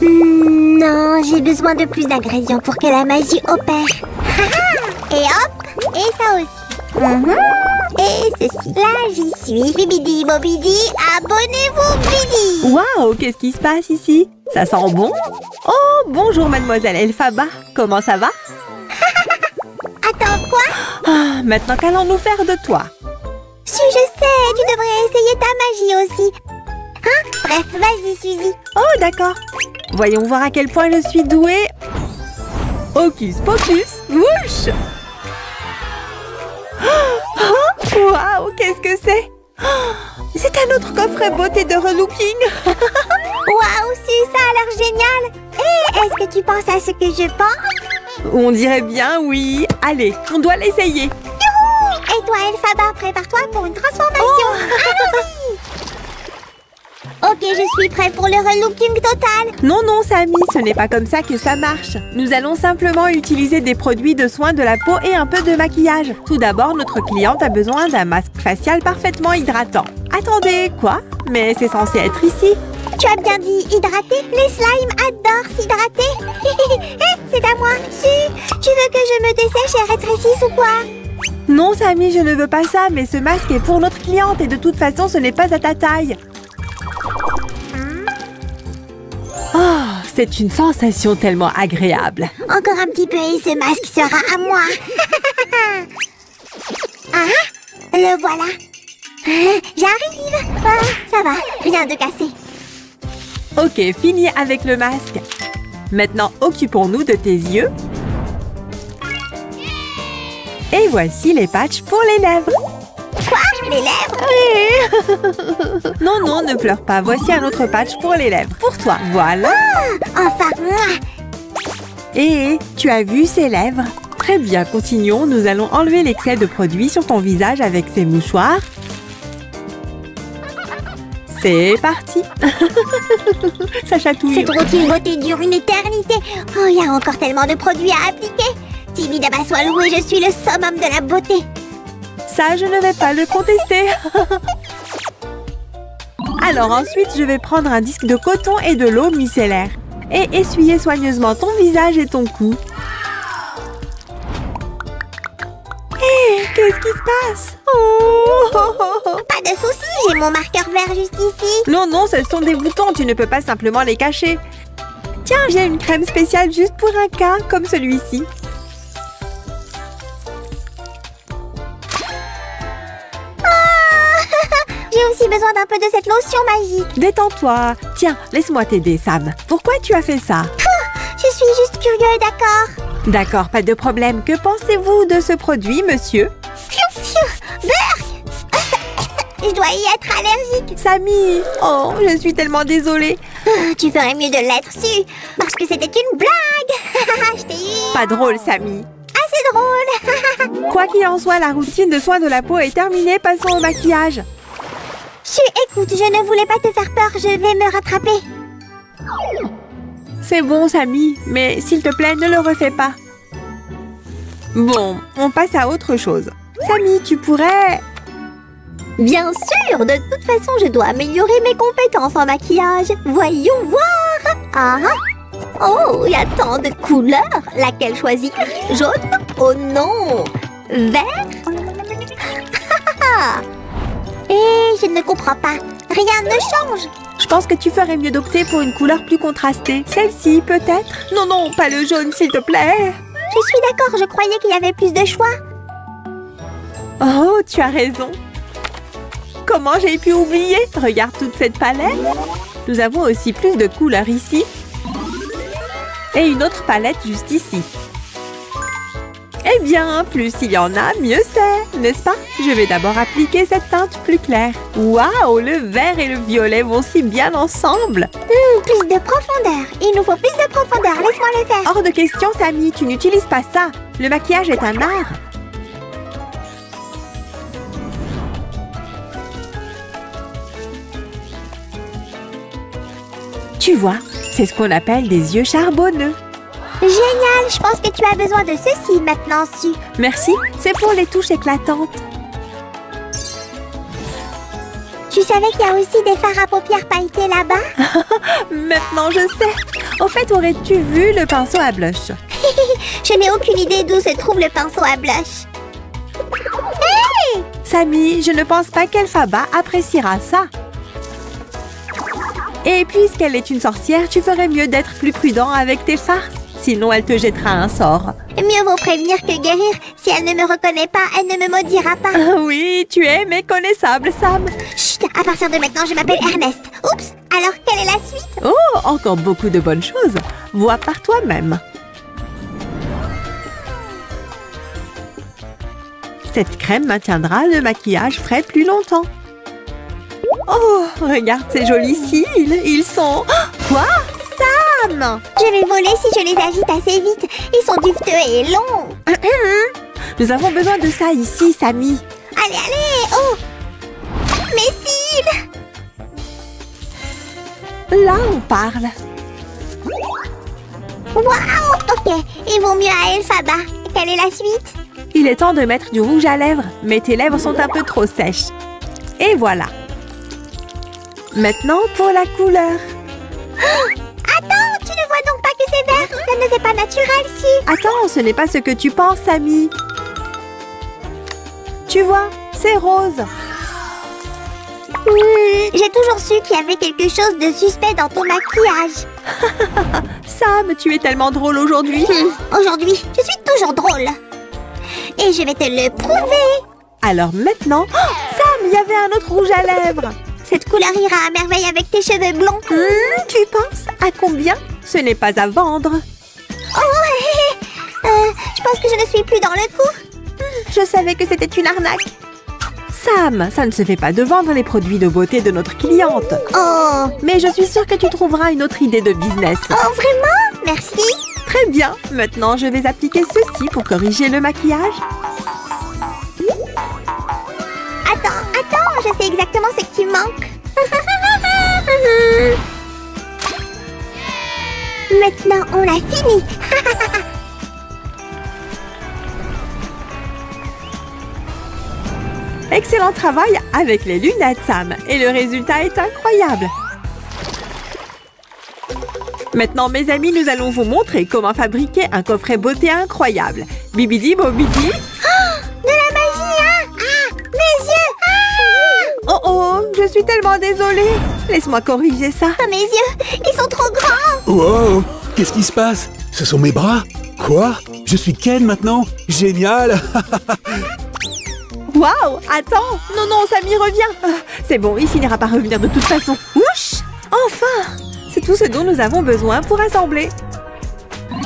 Non, j'ai besoin de plus d'ingrédients pour que la magie opère. Et hop, et ça aussi. Et ceci. Là, j'y suis. Bibidi, bobidi, abonnez-vous, bidi. Waouh, qu'est-ce qui se passe ici? Ça sent bon? Oh, bonjour mademoiselle Elphaba. Comment ça va? Attends, quoi? Ah, maintenant, qu'allons-nous faire de toi? Si, je sais, tu devrais essayer ta magie aussi. Hein? Bref, vas-y, Suzy. Oh, d'accord. Voyons voir à quel point je suis douée. Hocus pocus, wouch! Waouh, qu'est-ce que c'est? C'est un autre coffret beauté de relooking. Waouh, ça a l'air génial. Et est-ce que tu penses à ce que je pense? On dirait bien, oui. Allez, on doit l'essayer. Youhou! Et toi, Elphaba, prépare-toi pour une transformation. Allons-y! Ok, je suis prêt pour le relooking total. Non, non, Samy, ce n'est pas comme ça que ça marche. Nous allons simplement utiliser des produits de soins de la peau et un peu de maquillage. Tout d'abord, notre cliente a besoin d'un masque facial parfaitement hydratant. Attendez, quoi? Mais c'est censé être ici. Tu as bien dit hydrater? Les slimes adorent s'hydrater. C'est à moi. Tu veux que je me dessèche et rétrécisse ou quoi? Non, Samy, je ne veux pas ça, mais ce masque est pour notre cliente et de toute façon, ce n'est pas à ta taille. Oh, c'est une sensation tellement agréable. Encore un petit peu et ce masque sera à moi. Ah, le voilà. J'arrive. Ah, ça va, rien de cassé. Ok, fini avec le masque. Maintenant, occupons-nous de tes yeux. Et voici les patchs pour les lèvres. Quoi? Les lèvres? Non, non, ne pleure pas. Voici un autre patch pour les lèvres. Pour toi, voilà. Enfin, Et tu as vu ces lèvres? Très bien, continuons. Nous allons enlever l'excès de produit sur ton visage avec ces mouchoirs. C'est parti. Ça chatouille. cette routine beauté dure une éternité. Oh, il y a encore tellement de produits à appliquer. Tibidaba soit loué, je suis le summum de la beauté. Ça, je ne vais pas le contester. Alors ensuite, je vais prendre un disque de coton et de l'eau micellaire et essuyer soigneusement ton visage et ton cou. Hé, qu'est-ce qui se passe? Pas de soucis, j'ai mon marqueur vert juste ici. Non, non, ce sont des boutons, tu ne peux pas simplement les cacher. Tiens, j'ai une crème spéciale juste pour un cas, comme celui-ci. J'ai aussi besoin d'un peu de cette lotion magique. Détends-toi. Tiens, laisse-moi t'aider, Sam. Pourquoi tu as fait ça? Je suis juste curieux, d'accord? D'accord, pas de problème. Que pensez-vous de ce produit, monsieur? Je dois y être allergique. Samy! Oh, je suis tellement désolée. Tu ferais mieux de l'être su, parce que c'était une blague. Je t'ai eu. Pas drôle, Samy. Assez drôle. Quoi qu'il en soit, la routine de soins de la peau est terminée. Passons au maquillage. Écoute, je ne voulais pas te faire peur, je vais me rattraper. C'est bon, Samy, mais s'il te plaît, ne le refais pas. Bon, on passe à autre chose. Samy, tu pourrais... Bien sûr, de toute façon, je dois améliorer mes compétences en maquillage. Voyons voir. Ah, oh, il y a tant de couleurs. Laquelle choisir? Jaune? Oh non. Vert? Et je ne comprends pas. Rien ne change. Je pense que tu ferais mieux d'opter pour une couleur plus contrastée. Celle-ci, peut-être? Non, non, pas le jaune, s'il te plaît. Je suis d'accord, je croyais qu'il y avait plus de choix. Oh, tu as raison. Comment j'ai pu oublier? Regarde toute cette palette. Nous avons aussi plus de couleurs ici. Et une autre palette juste ici. Eh bien, plus il y en a, mieux c'est, n'est-ce pas? Je vais d'abord appliquer cette teinte plus claire. Waouh, le vert et le violet vont si bien ensemble. Plus de profondeur. Il nous faut plus de profondeur. Laisse-moi le faire. Hors de question, Samy, tu n'utilises pas ça. Le maquillage est un art. Tu vois, c'est ce qu'on appelle des yeux charbonneux. Génial, je pense que tu as besoin de ceci maintenant, Su. Merci, c'est pour les touches éclatantes. Tu savais qu'il y a aussi des fards à paupières pailletés là-bas? Maintenant, je sais. Au fait, aurais-tu vu le pinceau à blush? Je n'ai aucune idée d'où se trouve le pinceau à blush. Hey! Sammy, je ne pense pas qu'Elphaba appréciera ça. Et puisqu'elle est une sorcière, tu ferais mieux d'être plus prudent avec tes farces. Sinon, elle te jettera un sort. Mieux vaut prévenir que guérir. Si elle ne me reconnaît pas, elle ne me maudira pas. Oui, tu es méconnaissable, Sam. Chut, à partir de maintenant, je m'appelle Ernest. Oups, alors quelle est la suite? Oh, encore beaucoup de bonnes choses. Vois par toi-même. Cette crème maintiendra le maquillage frais plus longtemps. Oh, regarde ces jolis cils. Ils sont... Quoi? Sam! Je vais voler si je les agite assez vite. Ils sont duveteux et longs. Nous avons besoin de ça ici, Sammy. Allez, allez! Oh! Mes cils! Là, on parle. Waouh! Ok, ils vont mieux à Elphaba. Quelle est la suite? Il est temps de mettre du rouge à lèvres, mais tes lèvres sont un peu trop sèches. Et voilà. Maintenant, pour la couleur. Attends, tu ne vois donc pas que c'est vert? Ça ne fait pas naturel, si. Attends, ce n'est pas ce que tu penses, Sammy. Tu vois, c'est rose. J'ai toujours su qu'il y avait quelque chose de suspect dans ton maquillage. Sam, tu es tellement drôle aujourd'hui. Aujourd'hui, je suis toujours drôle. Et je vais te le prouver. Alors maintenant... Oh, Sam, il y avait un autre rouge à lèvres. Cette couleur ira à merveille avec tes cheveux blonds. Tu penses? À combien? Ce n'est pas à vendre. Oh, je pense que je ne suis plus dans le coup. Je savais que c'était une arnaque. Sam, ça ne se fait pas de vendre les produits de beauté de notre cliente. Oh, Mais je suis sûre que tu trouveras une autre idée de business. oh vraiment? Merci. Très bien. Maintenant, je vais appliquer ceci pour corriger le maquillage. Attends, je sais exactement ce qui manque. Maintenant, on a fini. Excellent travail avec les lunettes, Sam. Et le résultat est incroyable. Maintenant, mes amis, nous allons vous montrer comment fabriquer un coffret beauté incroyable. Bibidi Bobidi. De la magie, hein? Ah, mes yeux! Ah! Oh oh, je suis tellement désolée. Laisse-moi corriger ça. Ah, mes yeux, ils sont trop grands. Wow! Qu'est-ce qui se passe? Ce sont mes bras? Quoi? Je suis Ken maintenant? Génial! Waouh, attends. Non, non, Sammy revient. C'est bon, il finira par revenir de toute façon. Ouch! Enfin! C'est tout ce dont nous avons besoin pour assembler.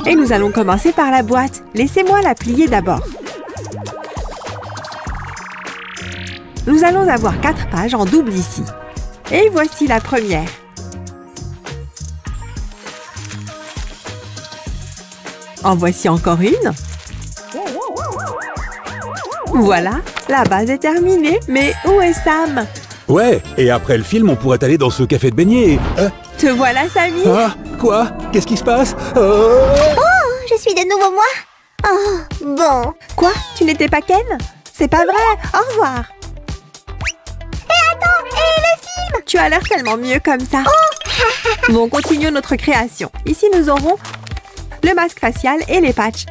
Et nous allons commencer par la boîte. Laissez-moi la plier d'abord. Nous allons avoir 4 pages en double ici. Et voici la première. En voici encore une. Voilà, la base est terminée. Mais où est Sam? Ouais, et après le film, on pourrait aller dans ce café de beignets. Te voilà, Sammy? Ah, quoi? Qu'est-ce qui se passe? Oh, je suis de nouveau moi. Oh, bon. Quoi? Tu n'étais pas Ken? C'est pas vrai. Au revoir. Attends, et le film? Tu as l'air tellement mieux comme ça. Bon, continuons notre création. Ici, nous aurons le masque facial et les patchs.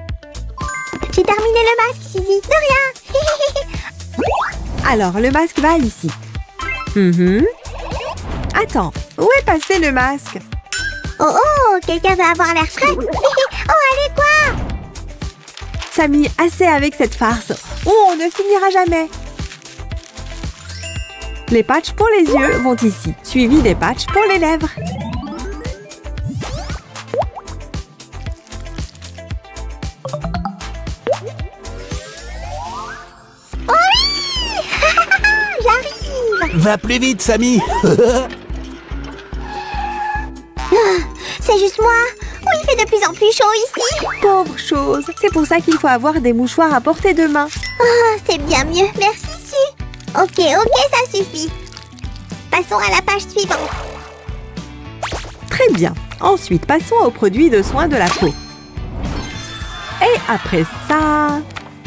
J'ai terminé le masque, Suzy. De rien. Alors, le masque va ici. Attends, où est passé le masque? Oh, oh, quelqu'un va avoir l'air frais. Oh, allez, quoi? Sammy, assez avec cette farce. Oh, on ne finira jamais. Les patchs pour les yeux vont ici, suivis des patchs pour les lèvres. Oh oui. J'arrive. Va plus vite, Sammy! C'est juste moi. Oui, il fait de plus en plus chaud ici. Pauvre chose, c'est pour ça qu'il faut avoir des mouchoirs à portée de main. Oh, c'est bien mieux. Merci, Su. Ok, ça suffit. Passons à la page suivante. Très bien. Ensuite, passons aux produits de soins de la peau. Et après ça...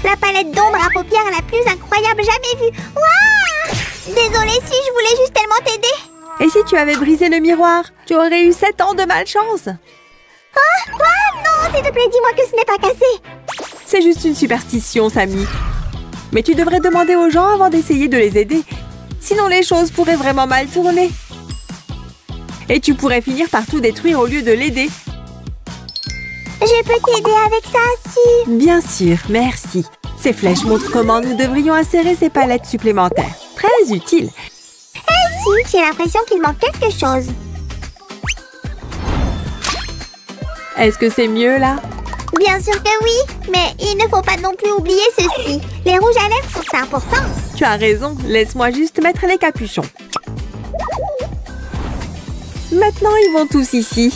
La palette d'ombre à paupières la plus incroyable jamais vue. Waouh! Désolée, Su, je voulais juste tellement t'aider. Et si tu avais brisé le miroir, tu aurais eu 7 ans de malchance. Oh, quoi? Non, s'il te plaît, dis-moi que ce n'est pas cassé. C'est juste une superstition, Sammy. Mais tu devrais demander aux gens avant d'essayer de les aider. Sinon, les choses pourraient vraiment mal tourner. Et tu pourrais finir par tout détruire au lieu de l'aider. Je peux t'aider avec ça, si. Bien sûr, merci. Ces flèches montrent comment nous devrions insérer ces palettes supplémentaires. Très utile. Si, j'ai l'impression qu'il manque quelque chose. Est-ce que c'est mieux là? Bien sûr que oui, mais il ne faut pas non plus oublier ceci. Les rouges à lèvres sont importants. Tu as raison, laisse-moi juste mettre les capuchons. Maintenant, ils vont tous ici.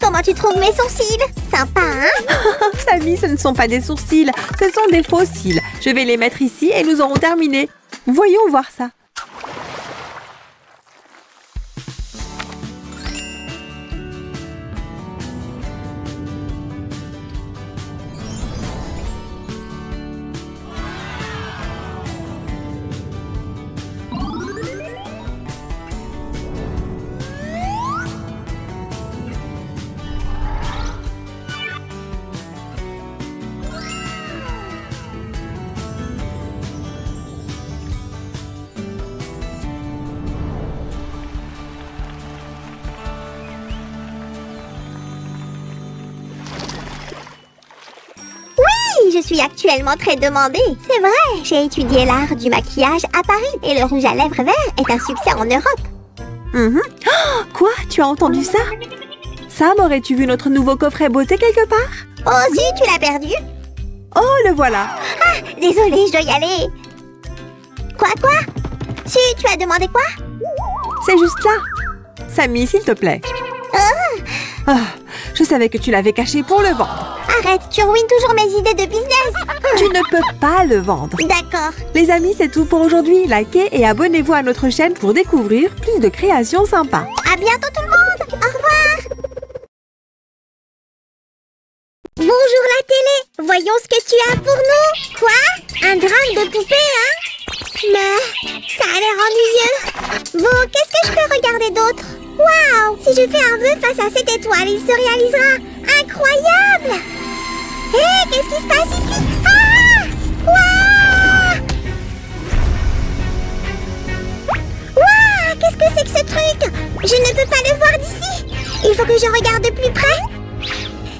Comment tu trouves mes sourcils? Sympa, hein? Sammy, ce ne sont pas des sourcils, ce sont des faux cils. Je vais les mettre ici et nous aurons terminé. Voyons voir ça. Je suis actuellement très demandée. C'est vrai, j'ai étudié l'art du maquillage à Paris et le rouge à lèvres vert est un succès en Europe. Oh, quoi? Tu as entendu ça? Sam, aurais-tu vu notre nouveau coffret beauté quelque part? Oh si, tu l'as perdu? Oh, le voilà. Ah, désolée, je dois y aller. Quoi? Tu as demandé quoi? C'est juste là. Sammy, s'il te plaît. Ah, je savais que tu l'avais caché pour le vendre. Arrête, tu ruines toujours mes idées de business. Tu ne peux pas le vendre. D'accord. Les amis, c'est tout pour aujourd'hui. Likez et abonnez-vous à notre chaîne pour découvrir plus de créations sympas. À bientôt tout le monde. Au revoir. Bonjour la télé. Voyons ce que tu as pour nous. Quoi? Un drame de poupée, hein? Mais ça a l'air ennuyeux. Bon, qu'est-ce que je peux regarder d'autre? Waouh! Si je fais un vœu face à cette étoile, il se réalisera. Incroyable! Hé, qu'est-ce qui se passe ici? Ah! Waouh! Waouh! Qu'est-ce que c'est que ce truc? Je ne peux pas le voir d'ici. Il faut que je regarde de plus près.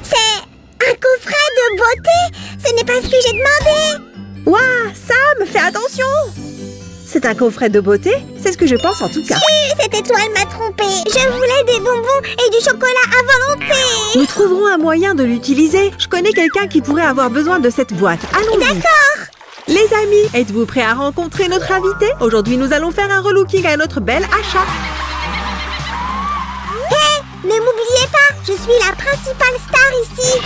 C'est un coffret de beauté. Ce n'est pas ce que j'ai demandé. Waouh, Sam, fais attention! C'est un coffret de beauté? C'est ce que je pense en tout cas. Cette étoile m'a trompée. Je voulais des bonbons et du chocolat à volonté. Nous trouverons un moyen de l'utiliser. Je connais quelqu'un qui pourrait avoir besoin de cette boîte. Allons-y. D'accord. Les amis, êtes-vous prêts à rencontrer notre invité? Aujourd'hui, nous allons faire un relooking à notre belle Asha. Hé, ne m'oubliez pas, je suis la principale star ici.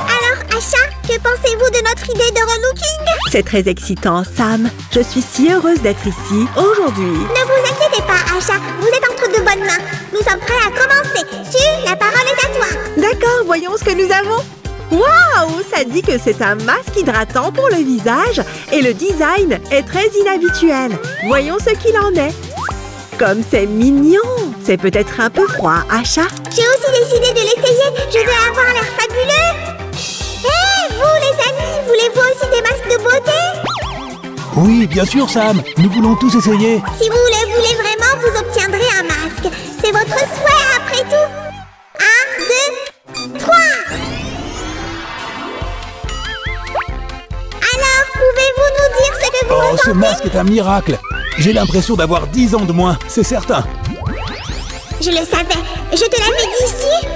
Alors, Asha, que pensez-vous de notre idée de relooking? C'est très excitant, Sam. Je suis si heureuse d'être ici aujourd'hui. Ne vous inquiétez pas, Asha, vous êtes entre de bonnes mains. Nous sommes prêts à commencer. Su, la parole est à toi. D'accord, voyons ce que nous avons. Waouh, ça dit que c'est un masque hydratant pour le visage et le design est très inhabituel. Voyons ce qu'il en est. Comme c'est mignon. C'est peut-être un peu froid, Asha. J'ai aussi décidé de l'essayer. Je vais avoir l'air fabuleux. Hé, vous les amis, voulez-vous aussi des masques de beauté? Oui, bien sûr, Sam. Nous voulons tous essayer. Si vous le voulez vraiment, vous obtiendrez un masque. C'est votre souhait après tout. 1, 2, 3. Alors, pouvez-vous nous dire ce que vous Oh, ce ressentez? masque est un miracle. J'ai l'impression d'avoir 10 ans de moins, c'est certain. Je le savais. Je te l'avais dit ici.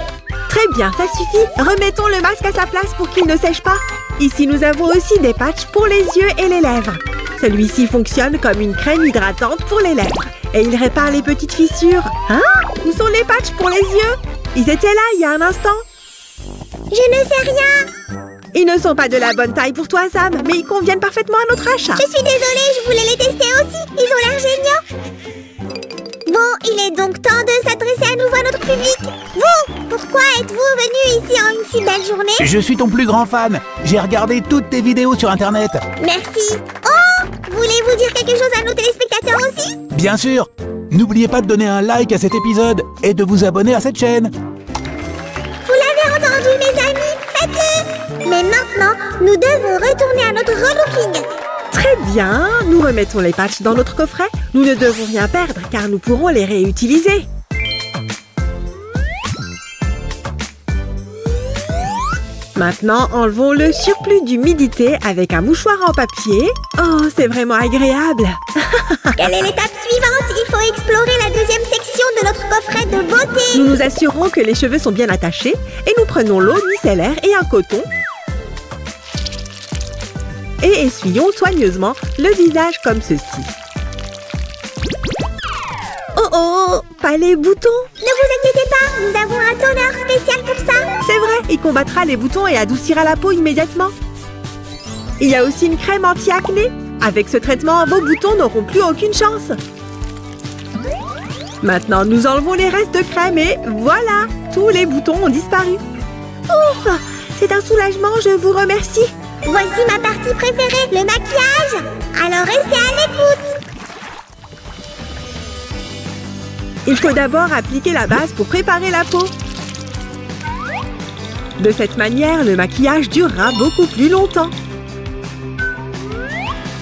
Très bien, ça suffit. Remettons le masque à sa place pour qu'il ne sèche pas. Ici, nous avons aussi des patchs pour les yeux et les lèvres. Celui-ci fonctionne comme une crème hydratante pour les lèvres. Et il répare les petites fissures. Hein? Où sont les patchs pour les yeux? Ils étaient là il y a un instant. Je ne sais rien. Ils ne sont pas de la bonne taille pour toi, Sam, mais ils conviennent parfaitement à notre achat. Je suis désolée, je voulais les tester aussi. Ils ont l'air géniaux. Bon, il est donc temps de s'adresser à nouveau à notre public. Vous, pourquoi êtes-vous venu ici en une si belle journée? Je suis ton plus grand fan. J'ai regardé toutes tes vidéos sur Internet. Merci. Oh, voulez-vous dire quelque chose à nos téléspectateurs aussi? Bien sûr! N'oubliez pas de donner un like à cet épisode et de vous abonner à cette chaîne. Vous l'avez entendu, mes amis, faites-le! Mais maintenant, nous devons retourner à notre relooking. Très bien, nous remettons les patchs dans notre coffret. Nous ne devons rien perdre car nous pourrons les réutiliser. Maintenant, enlevons le surplus d'humidité avec un mouchoir en papier. Oh, c'est vraiment agréable. Quelle est l'étape suivante? Il faut explorer la deuxième section de notre coffret de beauté. Nous nous assurons que les cheveux sont bien attachés et nous prenons l'eau micellaire et un coton. Et essuyons soigneusement le visage comme ceci. Oh oh, pas les boutons! Ne vous inquiétez pas, nous avons un toner spécial pour ça. C'est vrai, il combattra les boutons et adoucira la peau immédiatement. Il y a aussi une crème anti-acné. Avec ce traitement, vos boutons n'auront plus aucune chance. Maintenant, nous enlevons les restes de crème et voilà, tous les boutons ont disparu. Ouf, c'est un soulagement, je vous remercie. Voici ma partie préférée, le maquillage. Alors restez à l'écoute. Il faut d'abord appliquer la base pour préparer la peau. De cette manière, le maquillage durera beaucoup plus longtemps.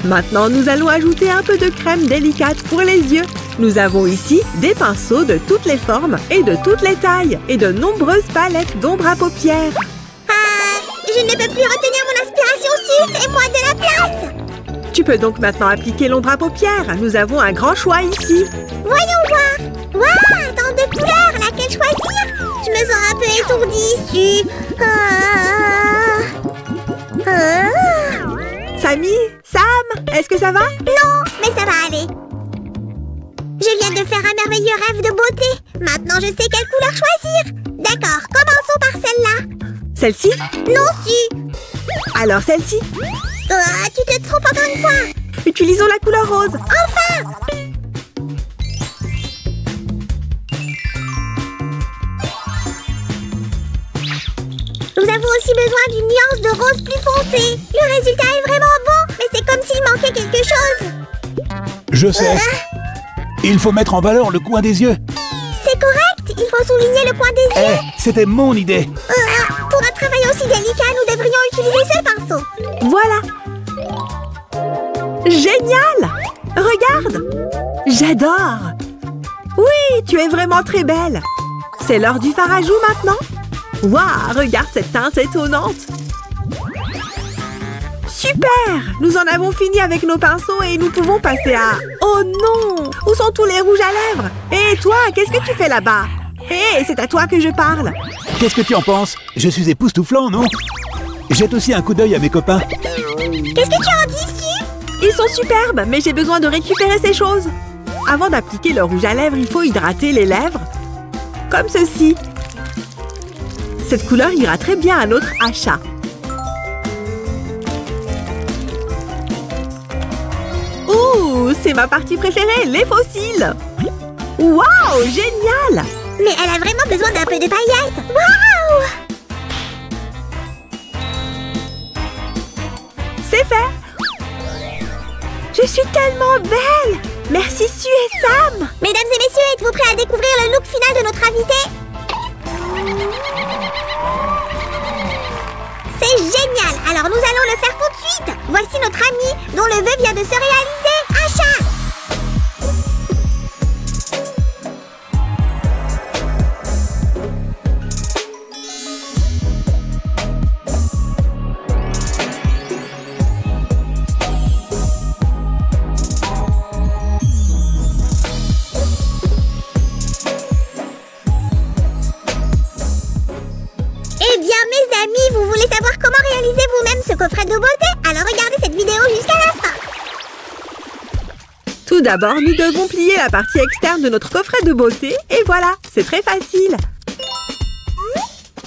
Maintenant, nous allons ajouter un peu de crème délicate pour les yeux. Nous avons ici des pinceaux de toutes les formes et de toutes les tailles et de nombreuses palettes d'ombre à paupières. Je ne peux plus retenir mon inspiration, suffisez-moi de la place. Tu peux donc maintenant appliquer l'ombre à paupières. Nous avons un grand choix ici. Voyons voir. Waouh, tant de couleurs, laquelle choisir? Je me sens un peu étourdie ici. Samy, Sam, est-ce que ça va? Non, mais ça va aller. Je viens de faire un merveilleux rêve de beauté. Maintenant, je sais quelle couleur choisir. D'accord, commençons par celle-là. Celle-ci? Non, si. Alors celle-ci? Tu te trompes encore une fois. Utilisons la couleur rose. Enfin! Nous avons aussi besoin d'une nuance de rose plus foncée. Le résultat est vraiment bon, mais c'est comme s'il manquait quelque chose. Je sais. Il faut mettre en valeur le coin des yeux. C'est correct, il faut souligner le coin des yeux. C'était mon idée. Pour un travail aussi délicat, nous devrions utiliser ce pinceau. Voilà. Génial! Regarde! J'adore! Oui, tu es vraiment très belle. C'est l'heure du fard à joues maintenant. Waouh, regarde cette teinte étonnante. Super! Nous en avons fini avec nos pinceaux et nous pouvons passer à... Oh non! Où sont tous les rouges à lèvres? Et toi, qu'est-ce que tu fais là-bas? Hé, c'est à toi que je parle. Qu'est-ce que tu en penses? Je suis époustouflant, non? Jette aussi un coup d'œil à mes copains. Qu'est-ce que tu en dis, Stu? Ils sont superbes, mais j'ai besoin de récupérer ces choses. Avant d'appliquer le rouge à lèvres, il faut hydrater les lèvres. Comme ceci. Cette couleur ira très bien à notre achat. Ouh, c'est ma partie préférée, les fossiles. Waouh, génial! Mais elle a vraiment besoin d'un peu de paillettes. Waouh! C'est fait! Je suis tellement belle! Merci Sue et Sam! Mesdames et messieurs, êtes-vous prêts à découvrir le look final de notre invité? C'est génial! Alors nous allons le faire tout de suite! Voici notre ami dont le vœu vient de se réaliser! Achat! Eh bien, mes amis, vous voulez savoir comment réaliser vous-même ce coffret de beauté? Alors regardez cette vidéo jusqu'à la fin. Tout d'abord, nous devons plier la partie externe de notre coffret de beauté. Et voilà, c'est très facile.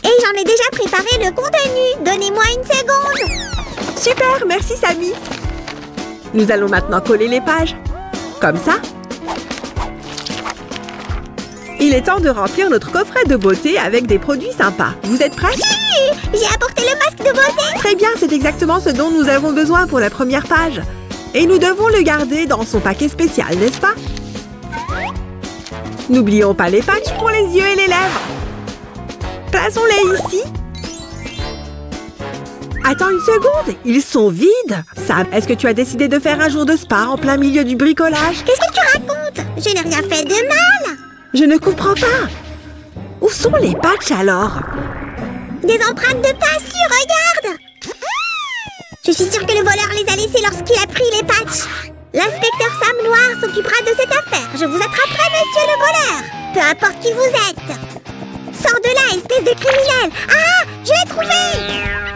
Et j'en ai déjà préparé le contenu. Donnez-moi une seconde. Super, merci Samy. Nous allons maintenant coller les pages. Comme ça. Il est temps de remplir notre coffret de beauté avec des produits sympas. Vous êtes prêts? J'ai apporté le masque de beauté. Très bien, c'est exactement ce dont nous avons besoin pour la première page. Et nous devons le garder dans son paquet spécial, n'est-ce pas? N'oublions pas les patchs pour les yeux et les lèvres. Plaçons-les ici. Attends une seconde, ils sont vides. Sam, est-ce que tu as décidé de faire un jour de spa en plein milieu du bricolage? Qu'est-ce que tu racontes? Je n'ai rien fait de mal. Je ne comprends pas. Où sont les patchs alors? Des empreintes de pas sûres, regarde. Je suis sûre que le voleur les a laissées lorsqu'il a pris les patchs. L'inspecteur Sam Noir s'occupera de cette affaire. Je vous attraperai, monsieur le voleur. Peu importe qui vous êtes. Sors de là, espèce de criminel. Ah, je l'ai trouvé.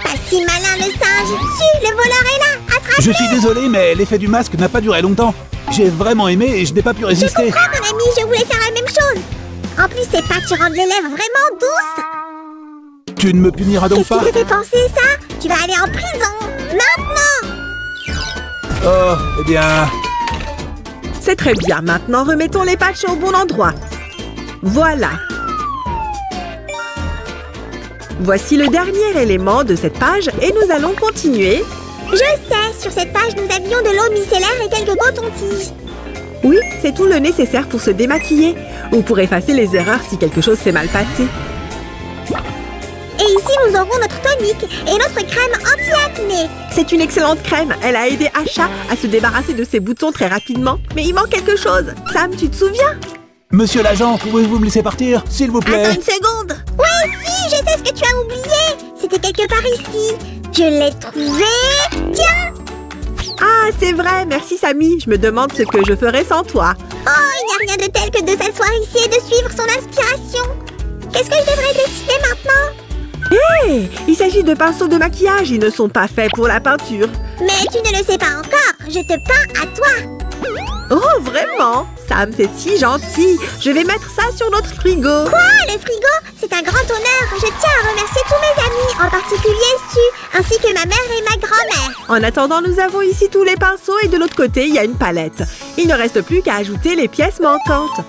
Pas si malin, le singe. Su, le voleur est là. Attrape-le. Je suis désolé, mais l'effet du masque n'a pas duré longtemps. J'ai vraiment aimé et je n'ai pas pu Je résister. comprends, mon ami, je voulais faire la même chose. En plus, ces patchs rendent les lèvres vraiment douces. Tu ne me puniras donc Qu'est-ce pas? qui te fait penser ça? Tu vas aller en prison. Maintenant. Oh, eh bien... C'est très bien. Maintenant, remettons les patchs au bon endroit. Voilà. Voici le dernier élément de cette page et nous allons continuer. Je sais, sur cette page, nous avions de l'eau micellaire et quelques cotons-tiges. Oui, c'est tout le nécessaire pour se démaquiller ou pour effacer les erreurs si quelque chose s'est mal passé. Et ici, nous aurons notre tonique et notre crème anti-acné. C'est une excellente crème. Elle a aidé Asha à se débarrasser de ses boutons très rapidement. Mais il manque quelque chose. Sam, tu te souviens? Monsieur l'agent, pouvez-vous me laisser partir, s'il vous plaît? Attends une seconde. Oui, si, je sais ce que tu as oublié. C'était quelque part ici. Je l'ai trouvé. Tiens. Ah, c'est vrai. Merci, Samy. Je me demande ce que je ferais sans toi. Oh, il n'y a rien de tel que de s'asseoir ici et de suivre son inspiration. Qu'est-ce que je devrais décider maintenant? Hé, il s'agit de pinceaux de maquillage. Ils ne sont pas faits pour la peinture. Mais tu ne le sais pas encore. Je te peins à toi. Oh, vraiment? Sam, c'est si gentil. Je vais mettre ça sur notre frigo. Quoi? Le frigo? C'est un grand honneur. Je tiens à remercier tous mes amis, en particulier Su, ainsi que ma mère et ma grand-mère. En attendant, nous avons ici tous les pinceaux et de l'autre côté, il y a une palette. Il ne reste plus qu'à ajouter les pièces manquantes.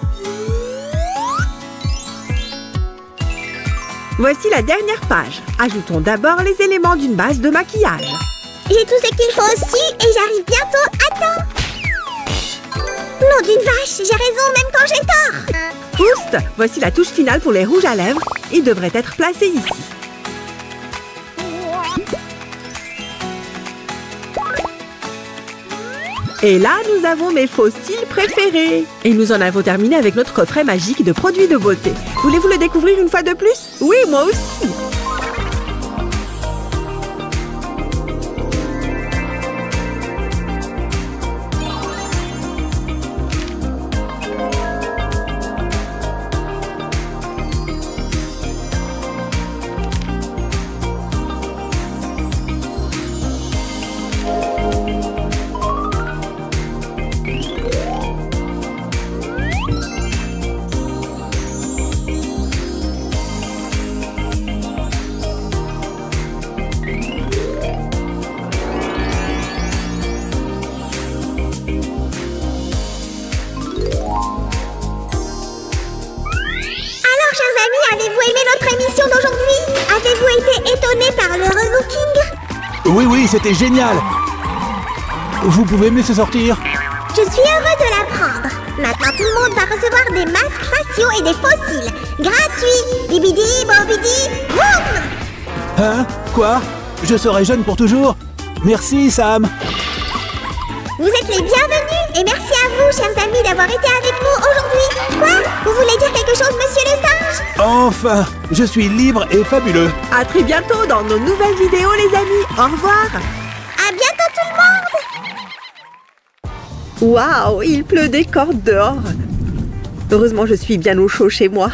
Voici la dernière page. Ajoutons d'abord les éléments d'une base de maquillage. J'ai tout ce qu'il faut aussi et j'arrive bientôt. Attends. Nom d'une vache, j'ai raison même quand j'ai tort. Oust, voici la touche finale pour les rouges à lèvres. Ils devraient être placés ici. Et là, nous avons mes faux cils préférés. Et nous en avons terminé avec notre coffret magique de produits de beauté. Voulez-vous le découvrir une fois de plus? Oui, moi aussi. Avez-vous aimé notre émission d'aujourd'hui? Avez-vous été étonné par le relooking? Oui, c'était génial. Vous pouvez me laisser sortir? Je suis heureux de l'apprendre. Maintenant, tout le monde va recevoir des masques faciaux et des fossiles. Gratuits. Bibidi, bobidi, boum! Hein? Quoi? Je serai jeune pour toujours? Merci, Sam. Vous êtes les bienvenus et merci à vous, chers amis, d'avoir été avec nous aujourd'hui. Quoi? Vous voulez dire quelque chose, monsieur le singe? Enfin, je suis libre et fabuleux. À très bientôt dans nos nouvelles vidéos, les amis. Au revoir. À bientôt tout le monde! Waouh, il pleut des cordes dehors. Heureusement, je suis bien au chaud chez moi.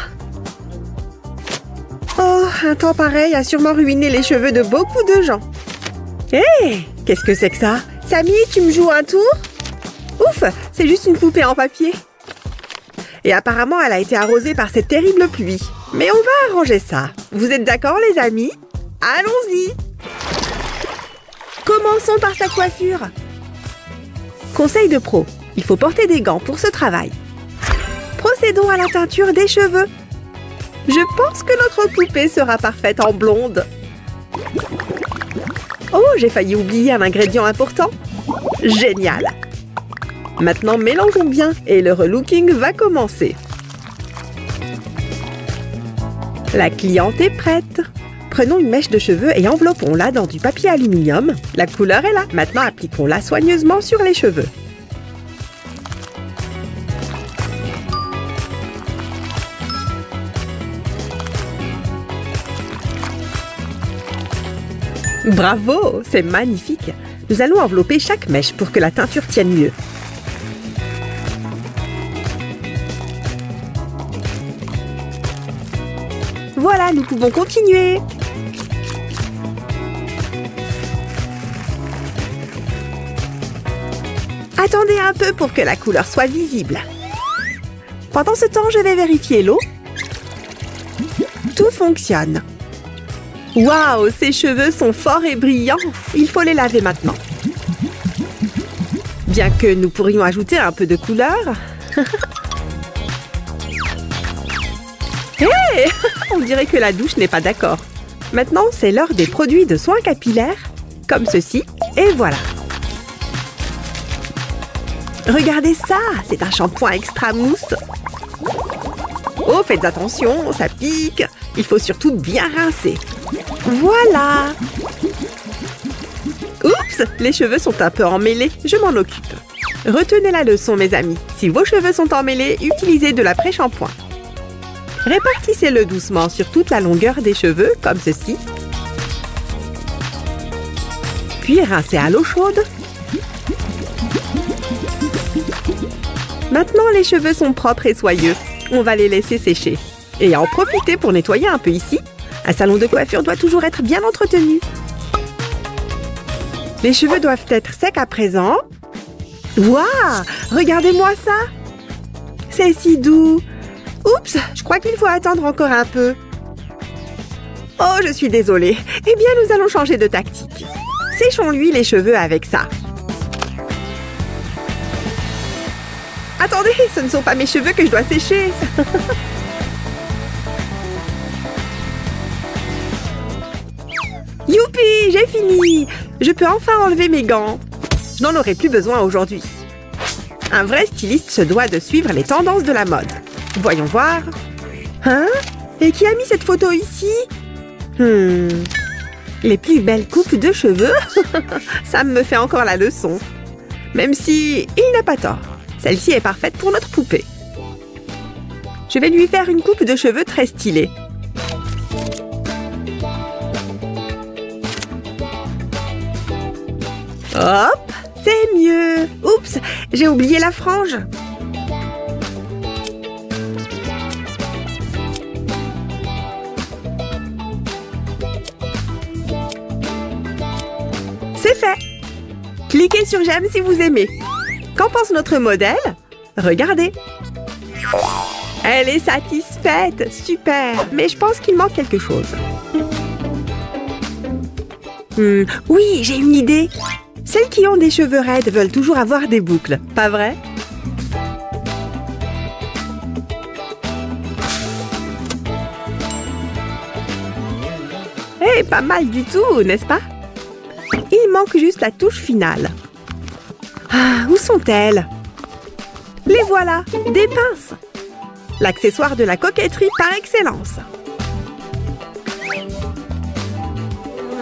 Oh, un temps pareil a sûrement ruiné les cheveux de beaucoup de gens. Hé, qu'est-ce que c'est que ça? Samy, tu me joues un tour? Ouf, c'est juste une poupée en papier. Et apparemment, elle a été arrosée par cette terrible pluie. Mais on va arranger ça. Vous êtes d'accord, les amis? Allons-y! Commençons par sa coiffure. Conseil de pro, il faut porter des gants pour ce travail. Procédons à la teinture des cheveux. Je pense que notre poupée sera parfaite en blonde. Oh, j'ai failli oublier un ingrédient important. Génial! Maintenant, mélangeons bien et le relooking va commencer. La cliente est prête. Prenons une mèche de cheveux et enveloppons-la dans du papier aluminium. La couleur est là. Maintenant, appliquons-la soigneusement sur les cheveux. Bravo, c'est magnifique. Nous allons envelopper chaque mèche pour que la teinture tienne mieux. Voilà, nous pouvons continuer. Attendez un peu pour que la couleur soit visible. Pendant ce temps, je vais vérifier l'eau. Tout fonctionne. Waouh, ses cheveux sont forts et brillants. Il faut les laver maintenant. Bien que nous pourrions ajouter un peu de couleur. Hey, on dirait que la douche n'est pas d'accord. Maintenant, c'est l'heure des produits de soins capillaires, comme ceci, et voilà. Regardez ça, c'est un shampoing extra mousse. Oh, faites attention, ça pique. Il faut surtout bien rincer. Voilà. Oups, les cheveux sont un peu emmêlés, je m'en occupe. Retenez la leçon, mes amis. Si vos cheveux sont emmêlés, utilisez de l'après-shampoing. Répartissez-le doucement sur toute la longueur des cheveux, comme ceci. Puis rincez à l'eau chaude. Maintenant, les cheveux sont propres et soyeux. On va les laisser sécher. Et en profiter pour nettoyer un peu ici. Un salon de coiffure doit toujours être bien entretenu. Les cheveux doivent être secs à présent. Waouh! Regardez-moi ça! C'est si doux! Oups! Je crois qu'il faut attendre encore un peu. Oh, je suis désolée. Eh bien, nous allons changer de tactique. Séchons-lui les cheveux avec ça. Attendez, ce ne sont pas mes cheveux que je dois sécher. Youpi, j'ai fini. Je peux enfin enlever mes gants. Je n'en aurai plus besoin aujourd'hui. Un vrai styliste se doit de suivre les tendances de la mode. Voyons voir. Hein? Et qui a mis cette photo ici? Les plus belles coupes de cheveux? Ça me fait encore la leçon. Même si il n'a pas tort. Celle-ci est parfaite pour notre poupée. Je vais lui faire une coupe de cheveux très stylée. Hop, c'est mieux. Oups, j'ai oublié la frange. C'est fait. Cliquez sur j'aime si vous aimez. Qu'en pense notre modèle? Regardez. Elle est satisfaite. Super. Mais je pense qu'il manque quelque chose. Oui, j'ai une idée. Celles qui ont des cheveux raides veulent toujours avoir des boucles, pas vrai? Eh, pas mal du tout, n'est-ce pas? Il manque juste la touche finale. Ah, où sont-elles? Les voilà, des pinces. L'accessoire de la coquetterie par excellence.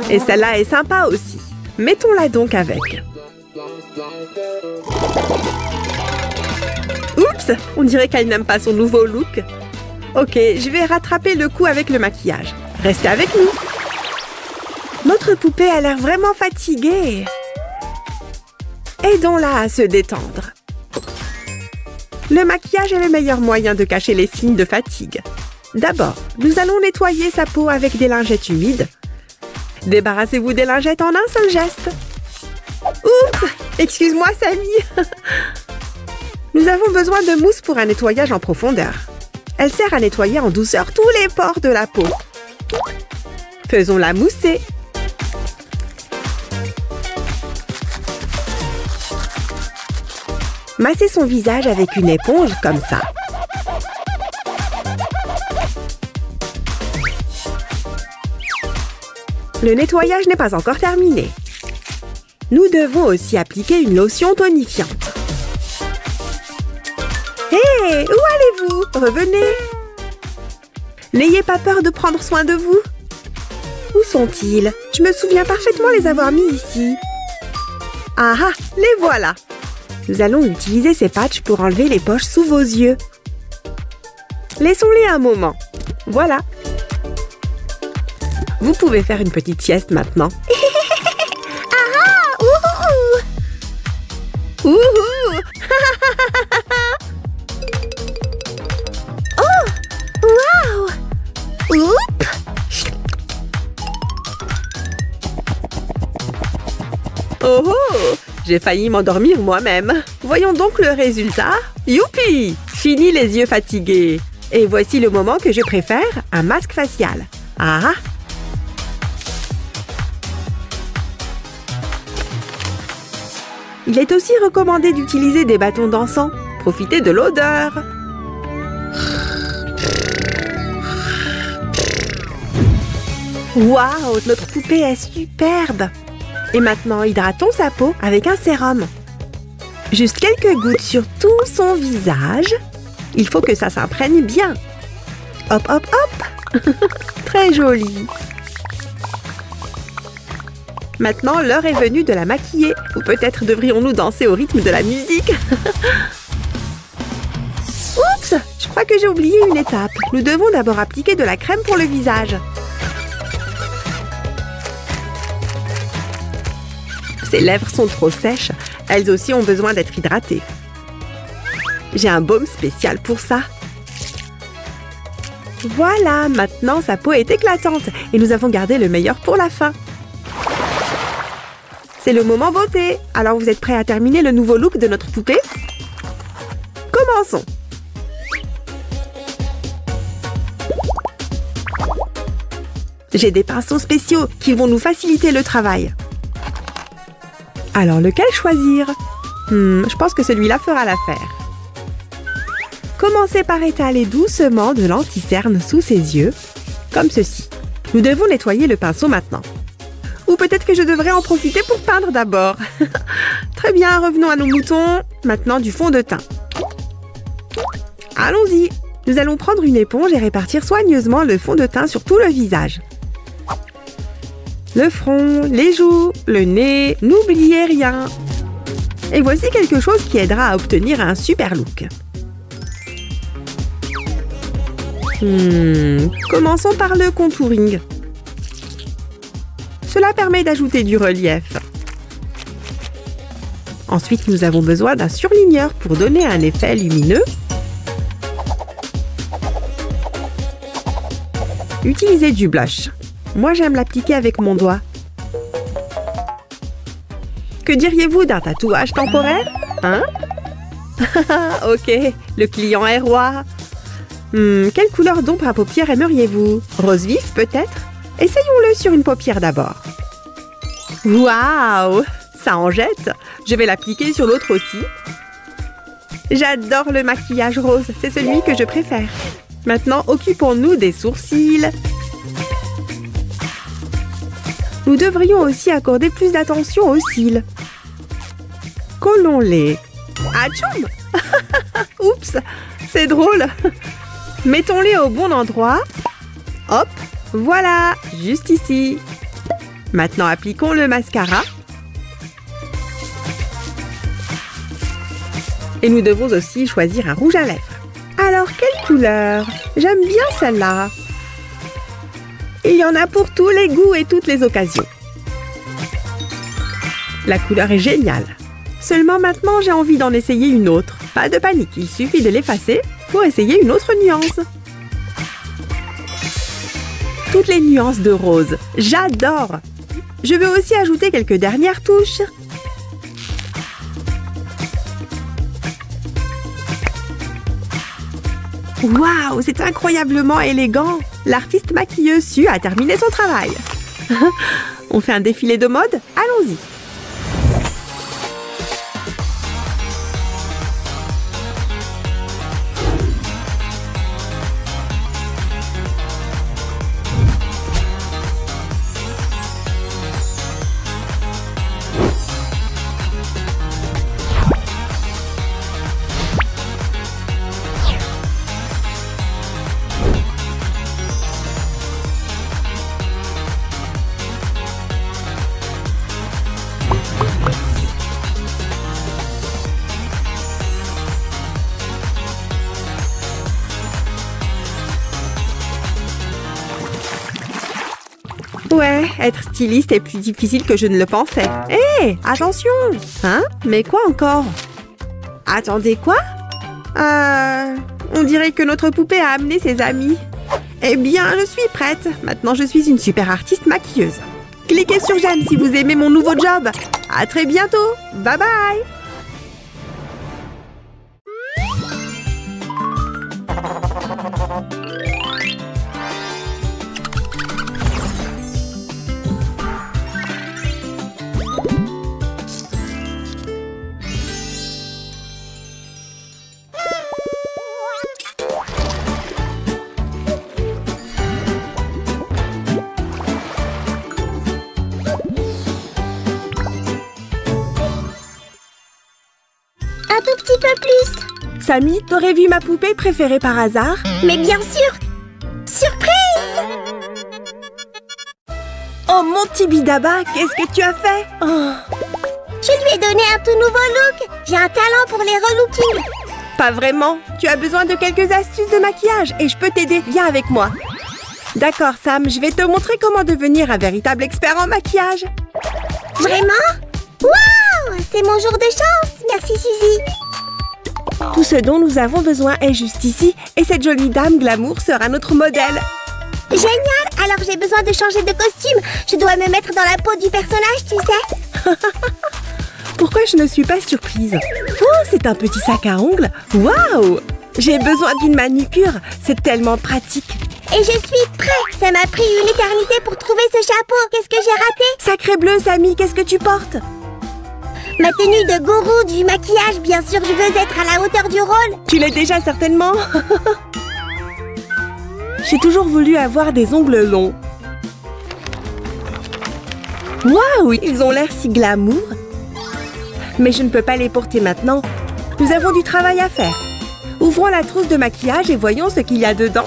Et celle-là est sympa aussi. Mettons-la donc avec. Oups, on dirait qu'elle n'aime pas son nouveau look. Ok, je vais rattraper le coup avec le maquillage. Restez avec nous. Notre poupée a l'air vraiment fatiguée. Aidons-la à se détendre. Le maquillage est le meilleur moyen de cacher les signes de fatigue. D'abord, nous allons nettoyer sa peau avec des lingettes humides. Débarrassez-vous des lingettes en un seul geste. Oups! Excuse-moi, Samy. Nous avons besoin de mousse pour un nettoyage en profondeur. Elle sert à nettoyer en douceur tous les pores de la peau. Faisons-la mousser. Massez son visage avec une éponge comme ça. Le nettoyage n'est pas encore terminé. Nous devons aussi appliquer une lotion tonifiante. Hé, où allez-vous? Revenez! N'ayez pas peur de prendre soin de vous. Où sont-ils? Je me souviens parfaitement les avoir mis ici. Ah ah, les voilà. Nous allons utiliser ces patchs pour enlever les poches sous vos yeux. Laissons-les un moment. Voilà. Vous pouvez faire une petite sieste maintenant. Ah, ouhou. Wouhou! Waouh. Oups. Oh oh! J'ai failli m'endormir moi-même. Voyons donc le résultat. Youpi! Fini les yeux fatigués. Et voici le moment que je préfère, un masque facial. Ah! Il est aussi recommandé d'utiliser des bâtons d'encens. Profitez de l'odeur. Waouh, notre poupée est superbe! Et maintenant, hydratons sa peau avec un sérum. Juste quelques gouttes sur tout son visage. Il faut que ça s'imprègne bien. Hop, hop, hop! Très joli! Maintenant, l'heure est venue de la maquiller. Ou peut-être devrions-nous danser au rythme de la musique. Oups! Je crois que j'ai oublié une étape. Nous devons d'abord appliquer de la crème pour le visage. Ses lèvres sont trop sèches. Elles aussi ont besoin d'être hydratées. J'ai un baume spécial pour ça. Voilà, maintenant sa peau est éclatante et nous avons gardé le meilleur pour la fin. C'est le moment beauté. Alors vous êtes prêts à terminer le nouveau look de notre poupée? Commençons. J'ai des pinceaux spéciaux qui vont nous faciliter le travail. Alors, lequel choisir? Je pense que celui-là fera l'affaire. Commencez par étaler doucement de l'anti-cerne sous ses yeux, comme ceci. Nous devons nettoyer le pinceau maintenant. Ou peut-être que je devrais en profiter pour peindre d'abord. Très bien, revenons à nos moutons. Maintenant, du fond de teint. Allons-y. Nous allons prendre une éponge et répartir soigneusement le fond de teint sur tout le visage. Le front, les joues, le nez, n'oubliez rien. Et voici quelque chose qui aidera à obtenir un super look. Commençons par le contouring. Cela permet d'ajouter du relief. Ensuite, nous avons besoin d'un surligneur pour donner un effet lumineux. Utilisez du blush. Moi, j'aime l'appliquer avec mon doigt. Que diriez-vous d'un tatouage temporaire? Hein? Ok, le client est roi. Quelle couleur d'ombre à paupières aimeriez-vous? Rose vif, peut-être? Essayons-le sur une paupière d'abord. Waouh! Ça en jette. Je vais l'appliquer sur l'autre aussi. J'adore le maquillage rose. C'est celui que je préfère. Maintenant, occupons-nous des sourcils. Nous devrions aussi accorder plus d'attention aux cils. Collons-les. Atchoum! Oups! C'est drôle! Mettons-les au bon endroit. Hop! Voilà! Juste ici. Maintenant, appliquons le mascara. Et nous devons aussi choisir un rouge à lèvres. Alors, quelle couleur? J'aime bien celle-là. Il y en a pour tous les goûts et toutes les occasions. La couleur est géniale. Seulement maintenant, j'ai envie d'en essayer une autre. Pas de panique, il suffit de l'effacer pour essayer une autre nuance. Toutes les nuances de rose. J'adore! Je veux aussi ajouter quelques dernières touches. Waouh, c'est incroyablement élégant! L'artiste maquilleuse Sue a terminé son travail. On fait un défilé de mode? Allons-y! être styliste est plus difficile que je ne le pensais. Hé, attention! Hein? Mais quoi encore? Attendez, quoi? On dirait que notre poupée a amené ses amis. Eh bien, je suis prête. Maintenant, je suis une super artiste maquilleuse. Cliquez sur j'aime si vous aimez mon nouveau job. À très bientôt. Bye bye. Un tout petit peu plus. Samy, t'aurais vu ma poupée préférée par hasard? Mais bien sûr. Surprise! Oh mon petit bidaba, qu'est-ce que tu as fait? Oh. Je lui ai donné un tout nouveau look. J'ai un talent pour les relookings. Pas vraiment. Tu as besoin de quelques astuces de maquillage et je peux t'aider. Viens avec moi. D'accord, Sam, je vais te montrer comment devenir un véritable expert en maquillage. Vraiment? Waouh! C'est mon jour de chance. Merci, Suzy. Tout ce dont nous avons besoin est juste ici et cette jolie dame glamour sera notre modèle. Génial! Alors j'ai besoin de changer de costume. Je dois me mettre dans la peau du personnage, tu sais. Pourquoi je ne suis pas surprise? Oh, c'est un petit sac à ongles. Waouh! J'ai besoin d'une manucure. C'est tellement pratique. Et je suis prête. Ça m'a pris une éternité pour trouver ce chapeau. Qu'est-ce que j'ai raté? Sacré bleu, Samy, qu'est-ce que tu portes? Ma tenue de gourou du maquillage, bien sûr, je veux être à la hauteur du rôle. Tu l'es déjà certainement. J'ai toujours voulu avoir des ongles longs. Waouh, ils ont l'air si glamour. Mais je ne peux pas les porter maintenant. Nous avons du travail à faire. Ouvrons la trousse de maquillage et voyons ce qu'il y a dedans.